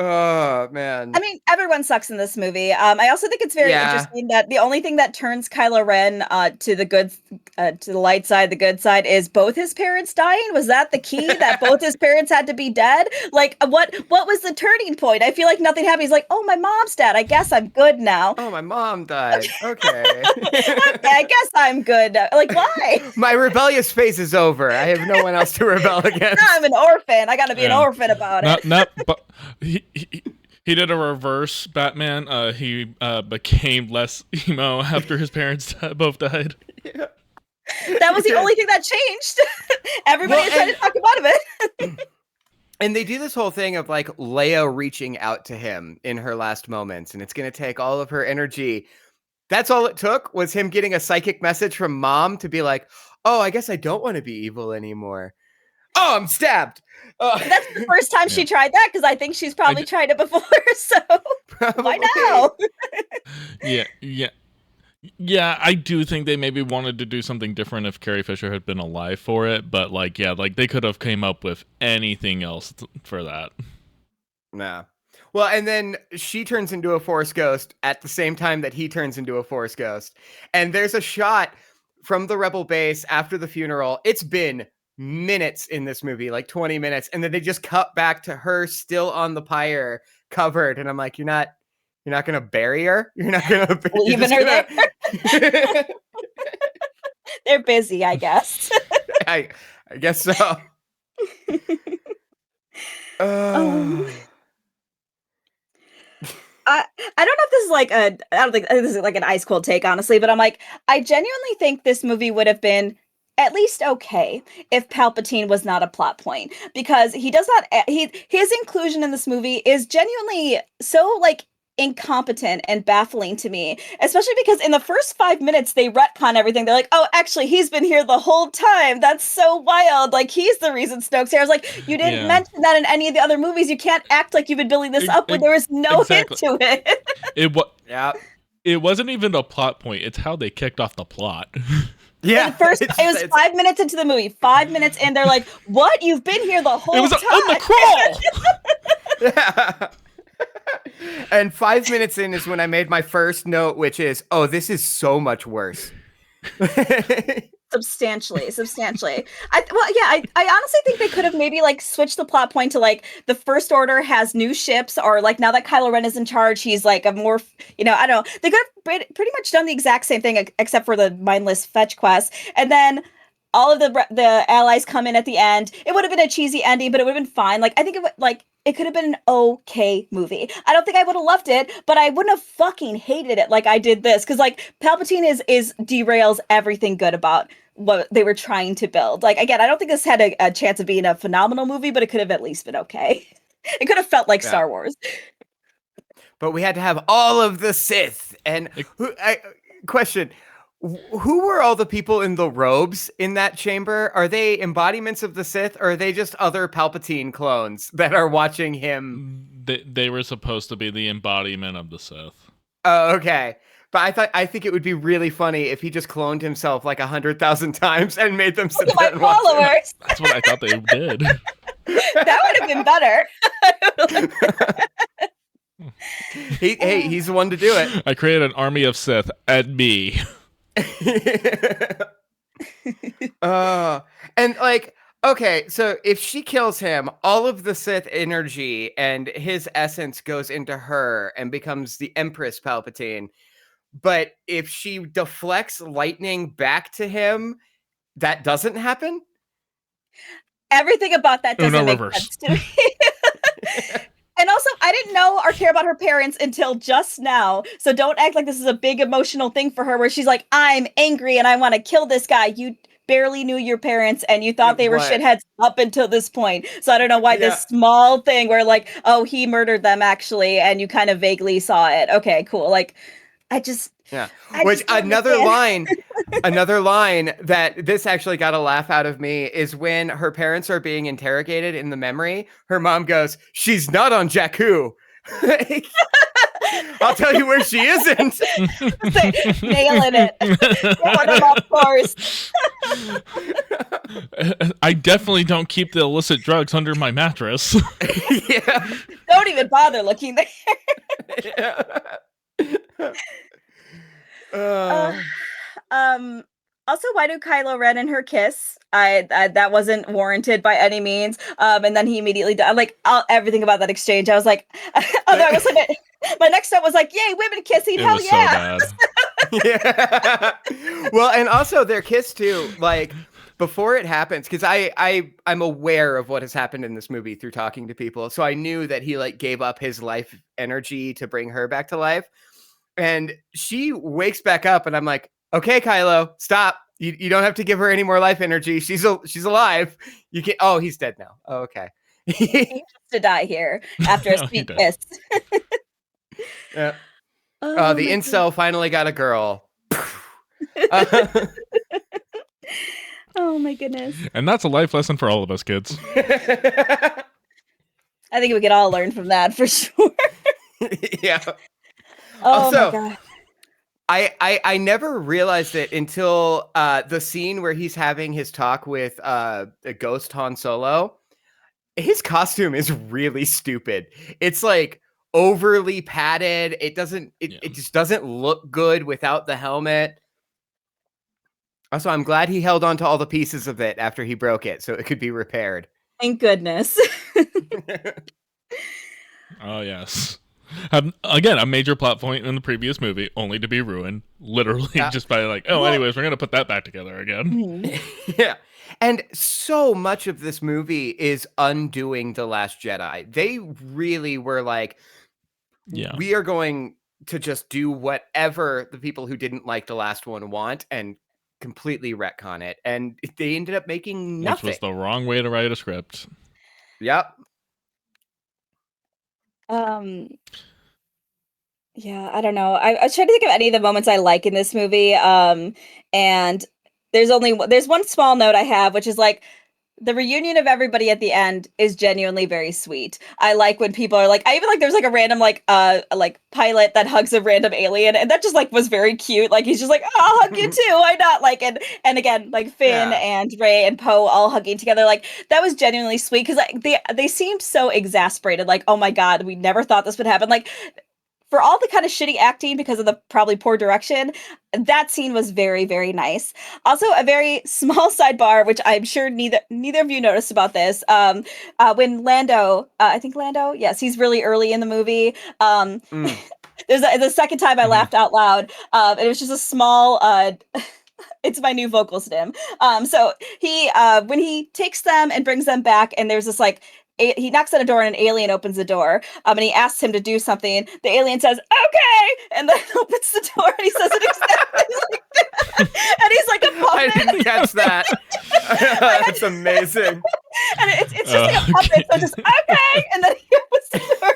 [SPEAKER 2] Oh man.
[SPEAKER 3] I mean, everyone sucks in this movie. I also think it's very interesting that the only thing that turns Kylo Ren to the light side, the good side, is both his parents dying. Was that the key? That both his parents had to be dead? Like, what was the turning point? I feel like nothing happened. He's like, "Oh, my mom's dead. I guess I'm good now."
[SPEAKER 2] Oh, my mom died. Okay.
[SPEAKER 3] I guess I'm good now. Like, why?
[SPEAKER 2] My rebellious phase is over. I have no one else to rebel against.
[SPEAKER 3] I'm an orphan. I gotta be an orphan about it.
[SPEAKER 1] But he did a reverse Batman. He became less emo after his parents both died.
[SPEAKER 2] Yeah.
[SPEAKER 3] That was the only thing that changed. Everybody is trying to talk him out of it.
[SPEAKER 2] And they do this whole thing of like Leia reaching out to him in her last moments, and it's going to take all of her energy. That's all it took, was him getting a psychic message from Mom to be like, oh, I guess I don't want to be evil anymore. Oh, I'm stabbed.
[SPEAKER 3] That's the first time she tried that, because I think she's probably tried it before. So why now?
[SPEAKER 1] Yeah, I do think they maybe wanted to do something different if Carrie Fisher had been alive for it, but like, yeah, like they could have came up with anything else for that.
[SPEAKER 2] Nah. Well, and then she turns into a Force ghost at the same time that he turns into a Force ghost. And there's a shot from the Rebel base after the funeral. It's been minutes in this movie, like 20 minutes. And then they just cut back to her still on the pyre, covered. And I'm like, you're not going to bury her? You're not going to
[SPEAKER 3] leave her there? They're busy, I guess.
[SPEAKER 2] I guess so.
[SPEAKER 3] I don't know if this is like I don't think this is like an ice cold take, honestly, but I'm like, I genuinely think this movie would have been at least okay if Palpatine was not a plot point, because he does not, his inclusion in this movie is genuinely so like incompetent and baffling to me, especially because in the first 5 minutes they retcon everything. They're like, oh, actually he's been here the whole time. That's so wild. Like, he's the reason Snoke's here. I was like, you didn't mention that in any of the other movies. You can't act like you've been building this up when there was no hint to it.
[SPEAKER 1] It wasn't even a plot point. It's how they kicked off the plot.
[SPEAKER 3] Yeah, it was 5 minutes into the movie. 5 minutes, and they're like, "What? You've been here the whole time?" It was
[SPEAKER 1] on the
[SPEAKER 2] crawl. And 5 minutes in is when I made my first note, which is, "Oh, this is so much worse."
[SPEAKER 3] Substantially. I honestly think they could have maybe like switched the plot point to like the First Order has new ships, or like now that Kylo Ren is in charge, he's like a more, I don't know. They could have pretty much done the exact same thing except for the mindless fetch quest, and then all of the allies come in at the end. It would have been a cheesy ending, but it would have been fine. Like, I think it could have been an okay movie. I don't think I would have loved it, but I wouldn't have fucking hated it like I did this, because like Palpatine is derails everything good about what they were trying to build. Like, again, I don't think this had a chance of being a phenomenal movie, but it could have at least been okay. It could have felt like Star Wars.
[SPEAKER 2] But we had to have all of the Sith. And question, who were all the people in the robes in that chamber? Are they embodiments of the Sith, or are they just other Palpatine clones that are watching him?
[SPEAKER 1] They were supposed to be the embodiment of the Sith.
[SPEAKER 2] Oh, okay. But I think it would be really funny if he just cloned himself like 100,000 times and made them sit there and watch
[SPEAKER 3] followers.
[SPEAKER 1] That's what I thought they did.
[SPEAKER 3] That would have been better.
[SPEAKER 2] He's the one to do it.
[SPEAKER 1] I created an army of Sith at me.
[SPEAKER 2] And like, okay, so if she kills him, all of the Sith energy and his essence goes into her and becomes the Empress Palpatine. But if she deflects lightning back to him, that doesn't happen?
[SPEAKER 3] Everything about that doesn't make sense to me. And also, I didn't know or care about her parents until just now. So don't act like this is a big emotional thing for her where she's like, I'm angry and I want to kill this guy. You barely knew your parents and you thought they were shitheads up until this point. So I don't know why this small thing where like, oh, he murdered them actually, and you kind of vaguely saw it. Okay, cool. Like,
[SPEAKER 2] another line that this actually got a laugh out of me is when her parents are being interrogated in the memory. Her mom goes, "She's not on Jakku." I'll tell you where she isn't.
[SPEAKER 3] Nailing it. Of course.
[SPEAKER 1] I definitely don't keep the illicit drugs under my mattress.
[SPEAKER 3] Don't even bother looking there. Also, why do Kylo Ren and her kiss? I that wasn't warranted by any means. And then he immediately died. Like, everything about that exchange, I was like, my next step was like, yay, women kissing, hell yeah.
[SPEAKER 1] So
[SPEAKER 2] yeah. Well, and also their kiss too, like before it happens, because I'm aware of what has happened in this movie through talking to people. So I knew that he like gave up his life energy to bring her back to life. And she wakes back up and I'm like, okay, Kylo, stop. You don't have to give her any more life energy. She's alive. You can. Oh, he's dead now. Oh, okay.
[SPEAKER 3] He has to die here after a sweet kiss.
[SPEAKER 2] Yeah.
[SPEAKER 3] Oh,
[SPEAKER 2] the incel finally got a girl.
[SPEAKER 3] Oh my goodness.
[SPEAKER 1] And that's a life lesson for all of us kids.
[SPEAKER 3] I think we could all learn from that for sure.
[SPEAKER 2] Yeah.
[SPEAKER 3] Oh
[SPEAKER 2] also,
[SPEAKER 3] my god.
[SPEAKER 2] I never realized it until the scene where he's having his talk with the ghost Han Solo. His costume is really stupid. It's like overly padded. It just doesn't look good without the helmet. Also, I'm glad he held on to all the pieces of it after he broke it so it could be repaired.
[SPEAKER 3] Thank goodness.
[SPEAKER 1] Oh, yes. Again, a major plot point in the previous movie, only to be ruined, literally, just by like, anyways, we're going to put that back together again.
[SPEAKER 2] Yeah. And so much of this movie is undoing The Last Jedi. They really were like, we are going to just do whatever the people who didn't like the last one want and completely retcon it. And they ended up making nothing.
[SPEAKER 1] Which was the wrong way to write a script.
[SPEAKER 2] Yep.
[SPEAKER 3] Yeah, I don't know. I was trying to think of any of the moments I like in this movie. And there's one small note I have, which is like the reunion of everybody at the end is genuinely very sweet. I like when people are like, I even like there's like a random like pilot that hugs a random alien, and that just like was very cute. Like he's just like, oh, I'll hug you too. Why not? Like and again, like Finn and Rey and Poe all hugging together. Like that was genuinely sweet because like they seemed so exasperated. Like, oh my god, we never thought this would happen. Like for all the kind of shitty acting because of the probably poor direction, that scene was very, very nice. Also, a very small sidebar, which I'm sure neither of you noticed about this. When Lando, I think Lando, yes, he's really early in the movie. There's the second time I laughed out loud. And it was just a small. It's my new vocal stim. So he when he takes them and brings them back, and there's this like. He knocks on a door and an alien opens the door. And he asks him to do something. The alien says, "Okay," and then opens the door and he says it exactly like that. And he's like a puppet.
[SPEAKER 2] I didn't catch that. That's amazing.
[SPEAKER 3] And it's just like a puppet. So just okay, and then he opens the door.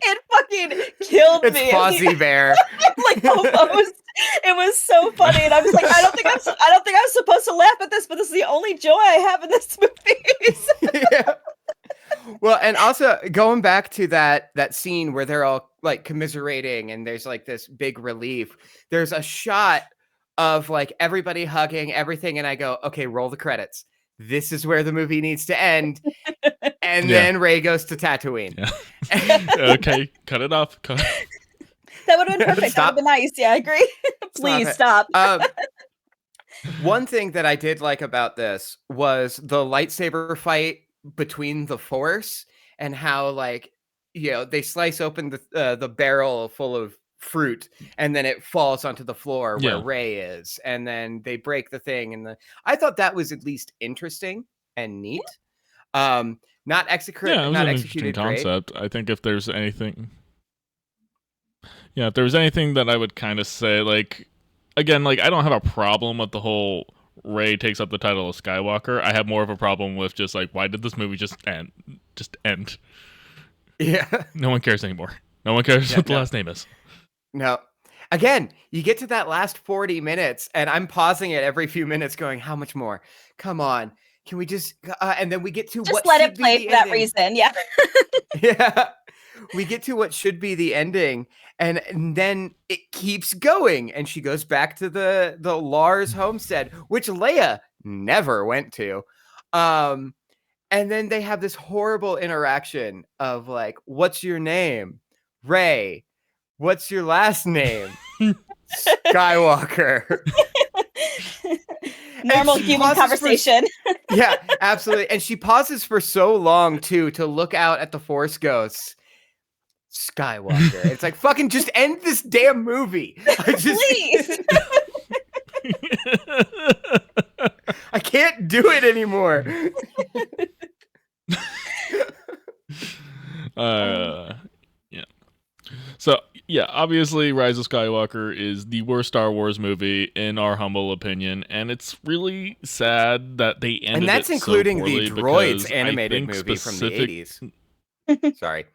[SPEAKER 3] It fucking killed me.
[SPEAKER 2] It's Fozzie Bear.
[SPEAKER 3] Like almost. It was so funny, and I was like, I don't think I'm supposed to laugh at this, but this is the only joy I have in this movie.
[SPEAKER 2] Yeah. Well, and also going back to that scene where they're all like commiserating, and there's like this big relief. There's a shot of like everybody hugging everything, and I go, okay, roll the credits. This is where the movie needs to end. And then Rey goes to Tatooine.
[SPEAKER 1] Yeah. Okay, cut it off.
[SPEAKER 3] That would have been perfect. That would have been nice. Yeah, I agree. Please stop.
[SPEAKER 2] One thing that I did like about this was the lightsaber fight between the Force and how, like, they slice open the barrel full of fruit and then it falls onto the floor where Rey is, and then they break the thing. And I thought that was at least interesting and neat. Not executed.
[SPEAKER 1] Yeah, it was
[SPEAKER 2] not
[SPEAKER 1] an
[SPEAKER 2] executed
[SPEAKER 1] interesting concept. I think if there's anything. Yeah, if there was anything that I would kind of say, like, again, like, I don't have a problem with the whole Rey takes up the title of Skywalker. I have more of a problem with just, like, why did this movie just end?
[SPEAKER 2] Yeah.
[SPEAKER 1] No one cares anymore. No one cares what the last name is.
[SPEAKER 2] No. Again, you get to that last 40 minutes, and I'm pausing it every few minutes going, how much more? Come on. Can we just... and then we get to
[SPEAKER 3] just
[SPEAKER 2] what
[SPEAKER 3] let
[SPEAKER 2] should
[SPEAKER 3] it play
[SPEAKER 2] be
[SPEAKER 3] for
[SPEAKER 2] the
[SPEAKER 3] that
[SPEAKER 2] ending.
[SPEAKER 3] reason, yeah.
[SPEAKER 2] Yeah. We get to what should be the ending, and then it keeps going, and she goes back to the Lars homestead, which Leia never went to. And then they have this horrible interaction of like, what's your name? Rey. What's your last name? Skywalker.
[SPEAKER 3] Normal human conversation.
[SPEAKER 2] Yeah, absolutely. And she pauses for so long too to look out at the Force ghosts. Skywalker. It's like, fucking just end this damn movie.
[SPEAKER 3] Please.
[SPEAKER 2] I can't do it anymore.
[SPEAKER 1] Yeah. So, yeah, obviously Rise of Skywalker is the worst Star Wars movie in our humble opinion, and it's really sad that they ended
[SPEAKER 2] And that's
[SPEAKER 1] it
[SPEAKER 2] including
[SPEAKER 1] so
[SPEAKER 2] the
[SPEAKER 1] poorly
[SPEAKER 2] Droids
[SPEAKER 1] because
[SPEAKER 2] animated movie from the 80s. Sorry.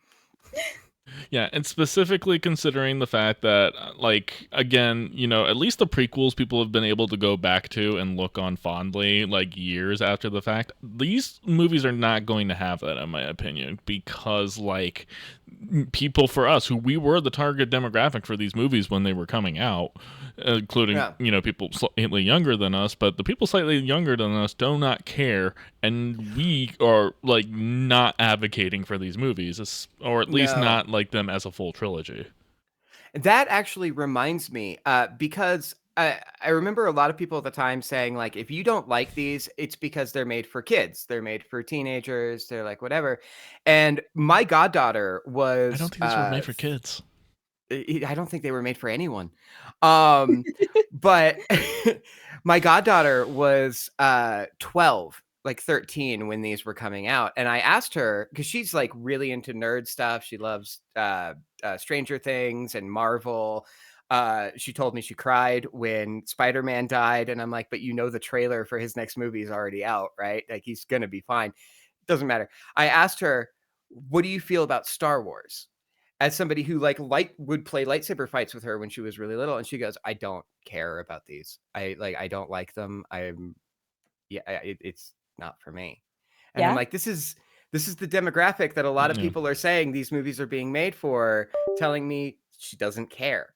[SPEAKER 1] Yeah, and specifically considering the fact that, like, again, at least the prequels people have been able to go back to and look on fondly, like, years after the fact. These movies are not going to have that, in my opinion, because, like, people for us, who we were the target demographic for these movies when they were coming out, including, people slightly younger than us, but the people slightly younger than us do not care, and we are, like, not advocating for these movies, or at least not like them as a full trilogy.
[SPEAKER 2] That actually reminds me, because I remember a lot of people at the time saying, like, if you don't like these, it's because they're made for kids. They're made for teenagers. They're like, whatever. And my goddaughter was...
[SPEAKER 1] I don't think these were made for kids.
[SPEAKER 2] I don't think they were made for anyone. But my goddaughter was 12, like 13 when these were coming out. And I asked her, because she's like really into nerd stuff. She loves Stranger Things and Marvel. She told me she cried when Spider-Man died. And I'm like, but the trailer for his next movie is already out, right? Like, he's going to be fine. Doesn't matter. I asked her, what do you feel about Star Wars? As somebody who would play lightsaber fights with her when she was really little. And she goes, I don't care about these. I don't like them. It's not for me. And I'm like, this is the demographic that a lot of people are saying these movies are being made for, telling me she doesn't care.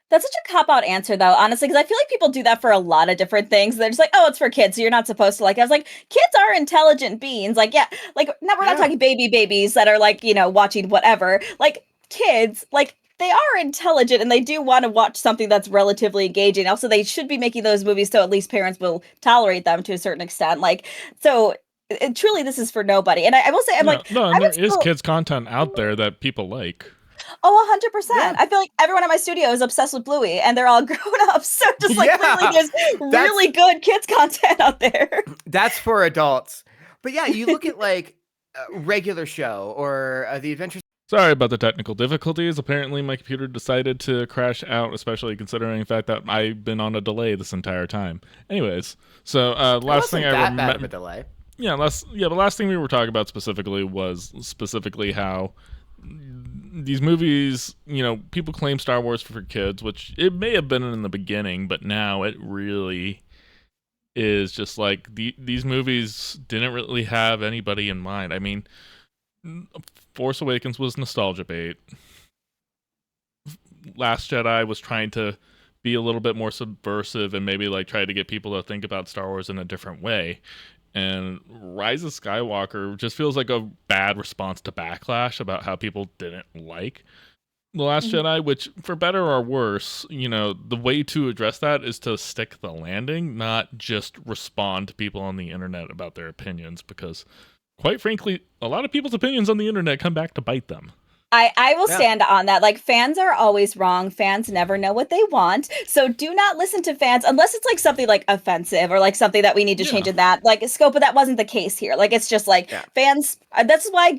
[SPEAKER 3] That's such a cop-out answer, though, honestly, because I feel like people do that for a lot of different things. They're just like, oh, it's for kids, so you're not supposed to like it. I was like, kids are intelligent beings. Like, yeah, like, no, we're not talking babies that are like, watching whatever. Like, kids, like, they are intelligent and they do want to watch something that's relatively engaging. Also, they should be making those movies so at least parents will tolerate them to a certain extent. Like, so truly, this is for nobody. And I will say,
[SPEAKER 1] there is kids content out there that people like.
[SPEAKER 3] Oh, 100%. I feel like everyone in my studio is obsessed with Bluey, and they're all grown ups. So just like clearly there's really good kids content out there.
[SPEAKER 2] That's for adults. But yeah, you look at like a regular show or The Adventures.
[SPEAKER 1] Sorry about the technical difficulties. Apparently my computer decided to crash out, especially considering the fact that I've been on a delay this entire time. Anyways, so last thing I remember,
[SPEAKER 2] a delay.
[SPEAKER 1] The last thing we were talking about was how these movies, people claim Star Wars for kids, which it may have been in the beginning, but now it really is just like these movies didn't really have anybody in mind. I mean, Force Awakens was nostalgia bait. Last Jedi was trying to be a little bit more subversive and maybe like try to get people to think about Star Wars in a different way. And Rise of Skywalker just feels like a bad response to backlash about how people didn't like The Last Jedi, which, for better or worse, the way to address that is to stick the landing, not just respond to people on the internet about their opinions, because, quite frankly, a lot of people's opinions on the internet come back to bite them.
[SPEAKER 3] I will stand on that. Like, fans are always wrong. Fans never know what they want. So do not listen to fans unless it's like something like offensive or like something that we need to change in that like scope. But that wasn't the case here. Like, it's just like fans. That's why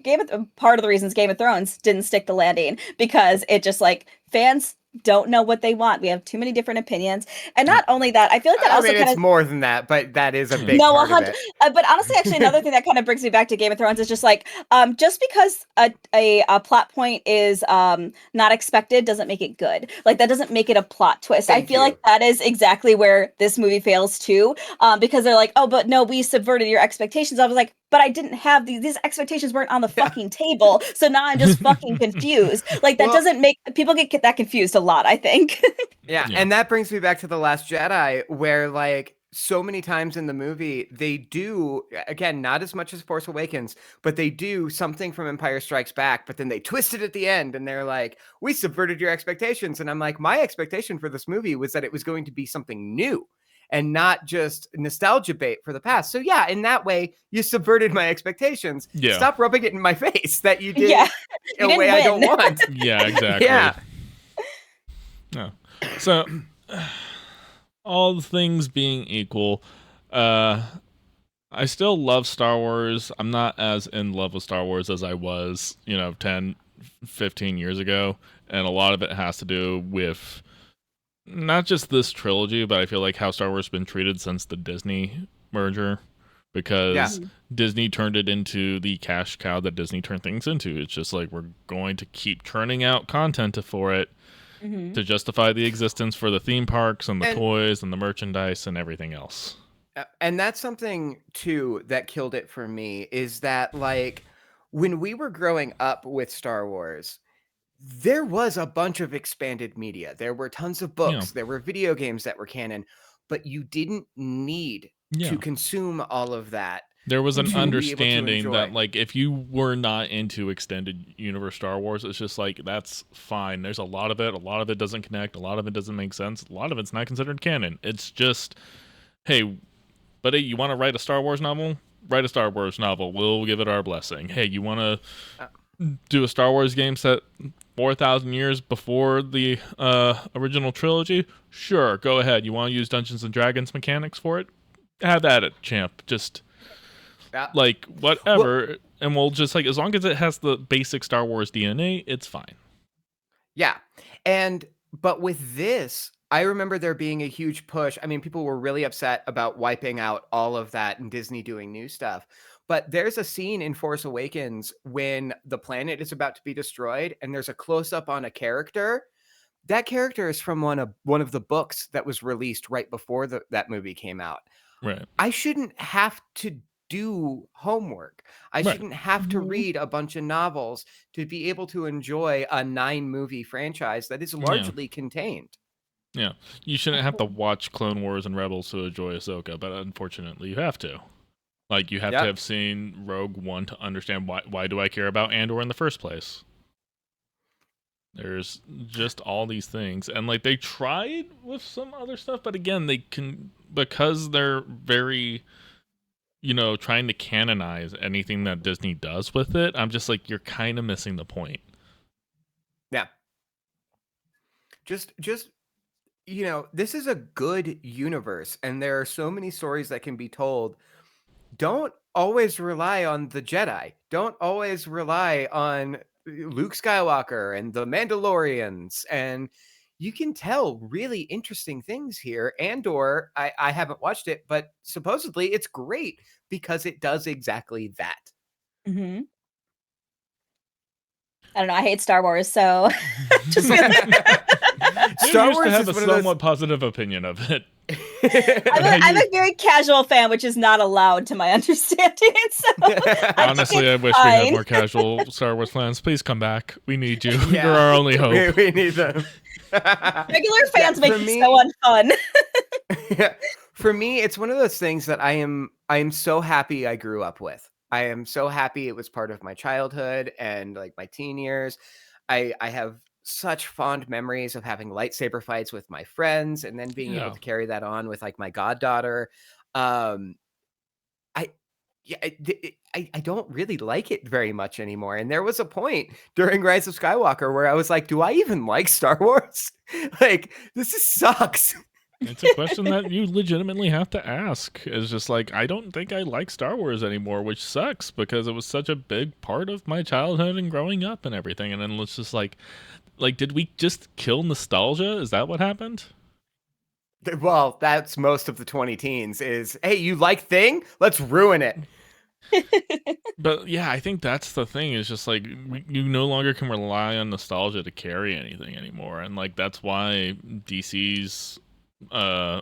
[SPEAKER 3] part of the reasons Game of Thrones didn't stick the landing, because it just like fans don't know what they want. We have too many different opinions. And not only that, I feel like that also
[SPEAKER 2] it's more than that, but that is a big part of it.
[SPEAKER 3] But honestly, actually, another thing that kind of brings me back to Game of Thrones is just like, just because a plot point is not expected doesn't make it good. Like, that doesn't make it a plot twist. I feel like that is exactly where this movie fails too, because they're like, oh, but no, we subverted your expectations. I was like, but I didn't have these expectations weren't on the fucking table. So now I'm just fucking confused. Like, that doesn't make people get that confused a lot, I think.
[SPEAKER 2] And that brings me back to The Last Jedi, where like so many times in the movie, they do, again, not as much as Force Awakens, but they do something from Empire Strikes Back, but then they twist it at the end and they're like, we subverted your expectations. And I'm like, my expectation for this movie was that it was going to be something new and not just nostalgia bait for the past. So yeah, in that way, you subverted my expectations.
[SPEAKER 1] Yeah.
[SPEAKER 2] Stop rubbing it in my face that you did in a way I don't want.
[SPEAKER 1] Yeah, exactly. No. So, all the things being equal, I still love Star Wars. I'm not as in love with Star Wars as I was, 10, 15 years ago, and a lot of it has to do with not just this trilogy, but I feel like how Star Wars has been treated since the Disney merger, because Disney turned it into the cash cow that Disney turned things into. It's just like, we're going to keep churning out content for it to justify the existence for the theme parks and the toys and the merchandise and everything else.
[SPEAKER 2] And that's something too that killed it for me, is that like when we were growing up with Star Wars, there was a bunch of expanded media. There were tons of books, there were video games that were canon, but you didn't need to consume all of that.
[SPEAKER 1] There was an understanding that, like, if you were not into extended universe Star Wars, it's just like, that's fine. There's a lot of it. A lot of it doesn't connect. A lot of it doesn't make sense. A lot of it's not considered canon. It's just, hey, buddy, you want to write a Star Wars novel? Write a Star Wars novel. We'll give it our blessing. Hey, you want to do a Star Wars game set 4,000 years before the original trilogy? Sure, go ahead. You want to use Dungeons and Dragons mechanics for it? Have at it, champ. Just like whatever, and we'll just, like, as long as it has the basic Star Wars DNA, it's fine.
[SPEAKER 2] Yeah, but with this, I remember there being a huge push. I mean, people were really upset about wiping out all of that and Disney doing new stuff. But there's a scene in Force Awakens when the planet is about to be destroyed, and there's a close up on a character. That character is from one of the books that was released right before that movie came out.
[SPEAKER 1] Right.
[SPEAKER 2] I shouldn't have to do homework. I shouldn't have to read a bunch of novels to be able to enjoy a 9-movie franchise that is largely contained.
[SPEAKER 1] Yeah, you shouldn't have to watch Clone Wars and Rebels to enjoy Ahsoka, but unfortunately you have to. Like, you have to have seen Rogue One to understand why do I care about Andor in the first place. There's just all these things, and like, they tried with some other stuff, but again, they can, because they're very, trying to canonize anything that Disney does with it. I'm just like, you're kind of missing the point.
[SPEAKER 2] Yeah. Just this is a good universe, and there are so many stories that can be told. Don't always rely on the Jedi. Don't always rely on Luke Skywalker and the Mandalorians. And you can tell really interesting things here. Andor, I haven't watched it, but supposedly it's great because it does exactly that.
[SPEAKER 3] I don't know. I hate Star Wars, so just
[SPEAKER 1] Star Wars have a somewhat positive opinion of it.
[SPEAKER 3] I'm a very casual fan, which is not allowed to my understanding. So
[SPEAKER 1] honestly, I wish we had more casual Star Wars fans. Please come back. We need you. You're our only hope.
[SPEAKER 2] We need them.
[SPEAKER 3] Regular fans make it so unfun.
[SPEAKER 2] For me, it's one of those things that I am so happy I grew up with. I am so happy it was part of my childhood and like my teen years. I have such fond memories of having lightsaber fights with my friends, and then being able to carry that on with like my goddaughter. I don't really like it very much anymore. And there was a point during Rise of Skywalker where I was like, do I even like Star Wars? Like, this sucks.
[SPEAKER 1] It's a question that you legitimately have to ask. It's just like, I don't think I like Star Wars anymore, which sucks because it was such a big part of my childhood and growing up and everything. And then it's just like, did we just kill nostalgia? Is that what happened?
[SPEAKER 2] Well, that's most of the 20 teens is, hey, you like Thing? Let's ruin it.
[SPEAKER 1] But yeah, I think that's the thing, is just like, you no longer can rely on nostalgia to carry anything anymore. And like, that's why DC's well,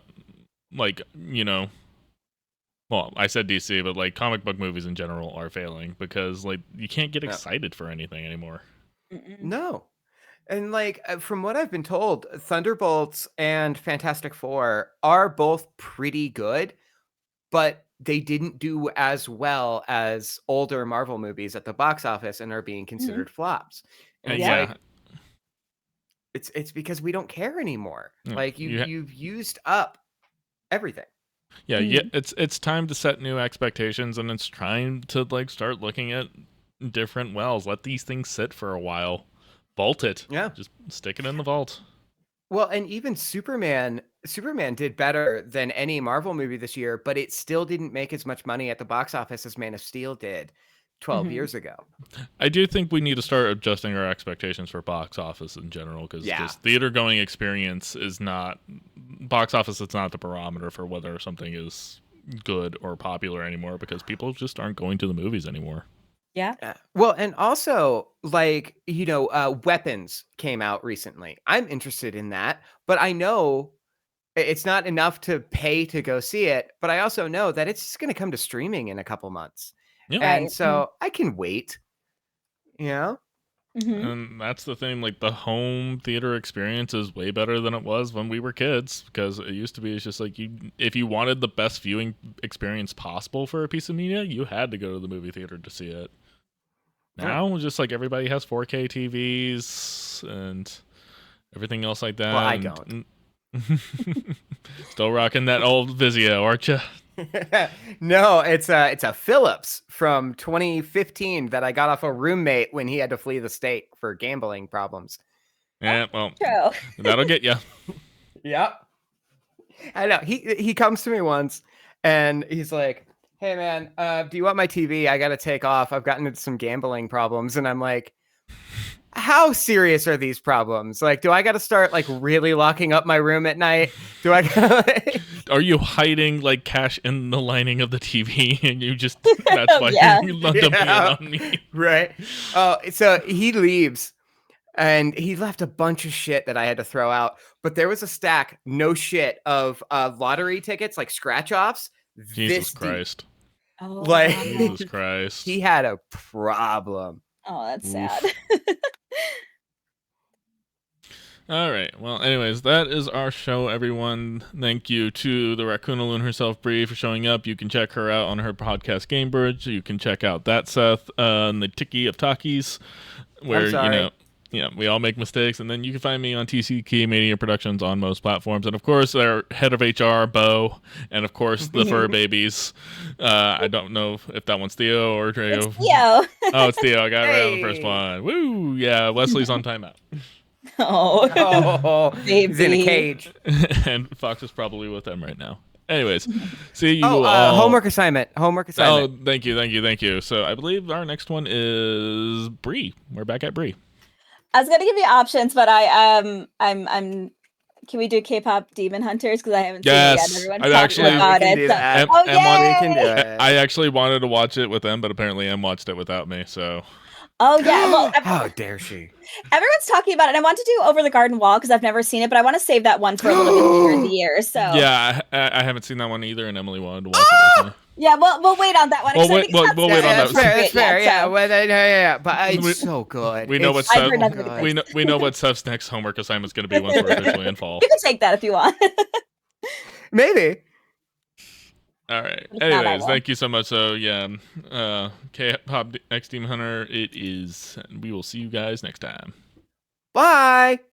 [SPEAKER 1] I said DC, but like, comic book movies in general are failing because like, you can't get excited for anything anymore.
[SPEAKER 2] No. And like, from what I've been told, Thunderbolts and Fantastic Four are both pretty good, but they didn't do as well as older Marvel movies at the box office and are being considered flops. And it's because we don't care anymore. Like, you've used up everything.
[SPEAKER 1] Yeah, it's time to set new expectations, and it's trying to like start looking at different wells. Let these things sit for a while. Vault it.
[SPEAKER 2] Yeah.
[SPEAKER 1] Just stick it in the vault.
[SPEAKER 2] Well, and even Superman did better than any Marvel movie this year, but it still didn't make as much money at the box office as Man of Steel did 12 years ago.
[SPEAKER 1] I do think we need to start adjusting our expectations for box office in general, because this theater going experience is not box office. It's not the barometer for whether something is good or popular anymore, because people just aren't going to the movies anymore.
[SPEAKER 3] Yeah.
[SPEAKER 2] Well, and also, like, Weapons came out recently. I'm interested in that, but I know it's not enough to pay to go see it. But I also know that it's just going to come to streaming in a couple months.
[SPEAKER 1] Yeah.
[SPEAKER 2] And so I can wait,
[SPEAKER 1] And that's the thing, like, the home theater experience is way better than it was when we were kids, because it used to be, it's just like, if you wanted the best viewing experience possible for a piece of media, you had to go to the movie theater to see it. Now, just like everybody has 4K TVs and everything else like that.
[SPEAKER 2] Well, I don't.
[SPEAKER 1] Still rocking that old Vizio, aren't you?
[SPEAKER 2] No, it's a Philips from 2015 that I got off a roommate when he had to flee the state for gambling problems.
[SPEAKER 1] Yeah, well,
[SPEAKER 3] True.
[SPEAKER 1] that'll get you.
[SPEAKER 2] Yep. I know. He comes to me once and he's like, "Hey man, do you want my TV? I got to take off. I've gotten into some gambling problems." And I'm like, how serious are these problems? Like, do I got to start like really locking up my room at night? Do I gotta,
[SPEAKER 1] Are you hiding like cash in the lining of the TV and you just, that's why you're dumping it on me?
[SPEAKER 2] Right. Oh, so he leaves and he left a bunch of shit that I had to throw out, but there was a stack, no shit, of lottery tickets, like scratch offs.
[SPEAKER 1] Jesus Christ.
[SPEAKER 3] Oh,
[SPEAKER 2] like,
[SPEAKER 1] Jesus Christ.
[SPEAKER 2] He had a problem.
[SPEAKER 3] Oh, that's sad.
[SPEAKER 1] All right. Well, anyways, that is our show, everyone. Thank you to the Raccoonaloon herself, Brie, for showing up. You can check her out on her podcast, Game Bridge. You can check out that Seth on the Tiki of Takis, where, we all make mistakes. And then you can find me on TCK Media Productions on most platforms. And, of course, our head of HR, Bo, and, of course, the fur babies. I don't know if that one's Theo or Drago.
[SPEAKER 3] It's Theo.
[SPEAKER 1] Oh, it's Theo. I got it right on the first one. Woo! Yeah, Wesley's on timeout.
[SPEAKER 2] Oh, he's in a cage.
[SPEAKER 1] And Fox is probably with them right now. Anyways, see you
[SPEAKER 2] all. Homework assignment.
[SPEAKER 1] Oh, thank you. So I believe our next one is Brie. We're back at Brie.
[SPEAKER 3] I was gonna give you options, but I'm. Can we do K-pop Demon Hunters? Because I haven't seen it yet. Everyone's talking about it.
[SPEAKER 1] I actually wanted to watch it with them, but apparently Em watched it without me. So.
[SPEAKER 3] Oh yeah. Well,
[SPEAKER 2] how dare she?
[SPEAKER 3] Everyone's talking about it. I want to do Over the Garden Wall because I've never seen it, but I want to save that one for a little bit later in the year. So
[SPEAKER 1] yeah, I haven't seen that one either, and Emily wanted to watch it with me.
[SPEAKER 3] Yeah, we'll wait on that one.
[SPEAKER 1] We'll wait on that.
[SPEAKER 2] That's fair. Yeah, but it's so good.
[SPEAKER 1] We know what we know what Seth's next homework assignment is going to be once we're officially in fall.
[SPEAKER 3] You can take that if you want.
[SPEAKER 2] Maybe.
[SPEAKER 1] All right. Anyways, thank you so much. So yeah, K-pop X Demon Hunter. It is. We will see you guys next time.
[SPEAKER 2] Bye.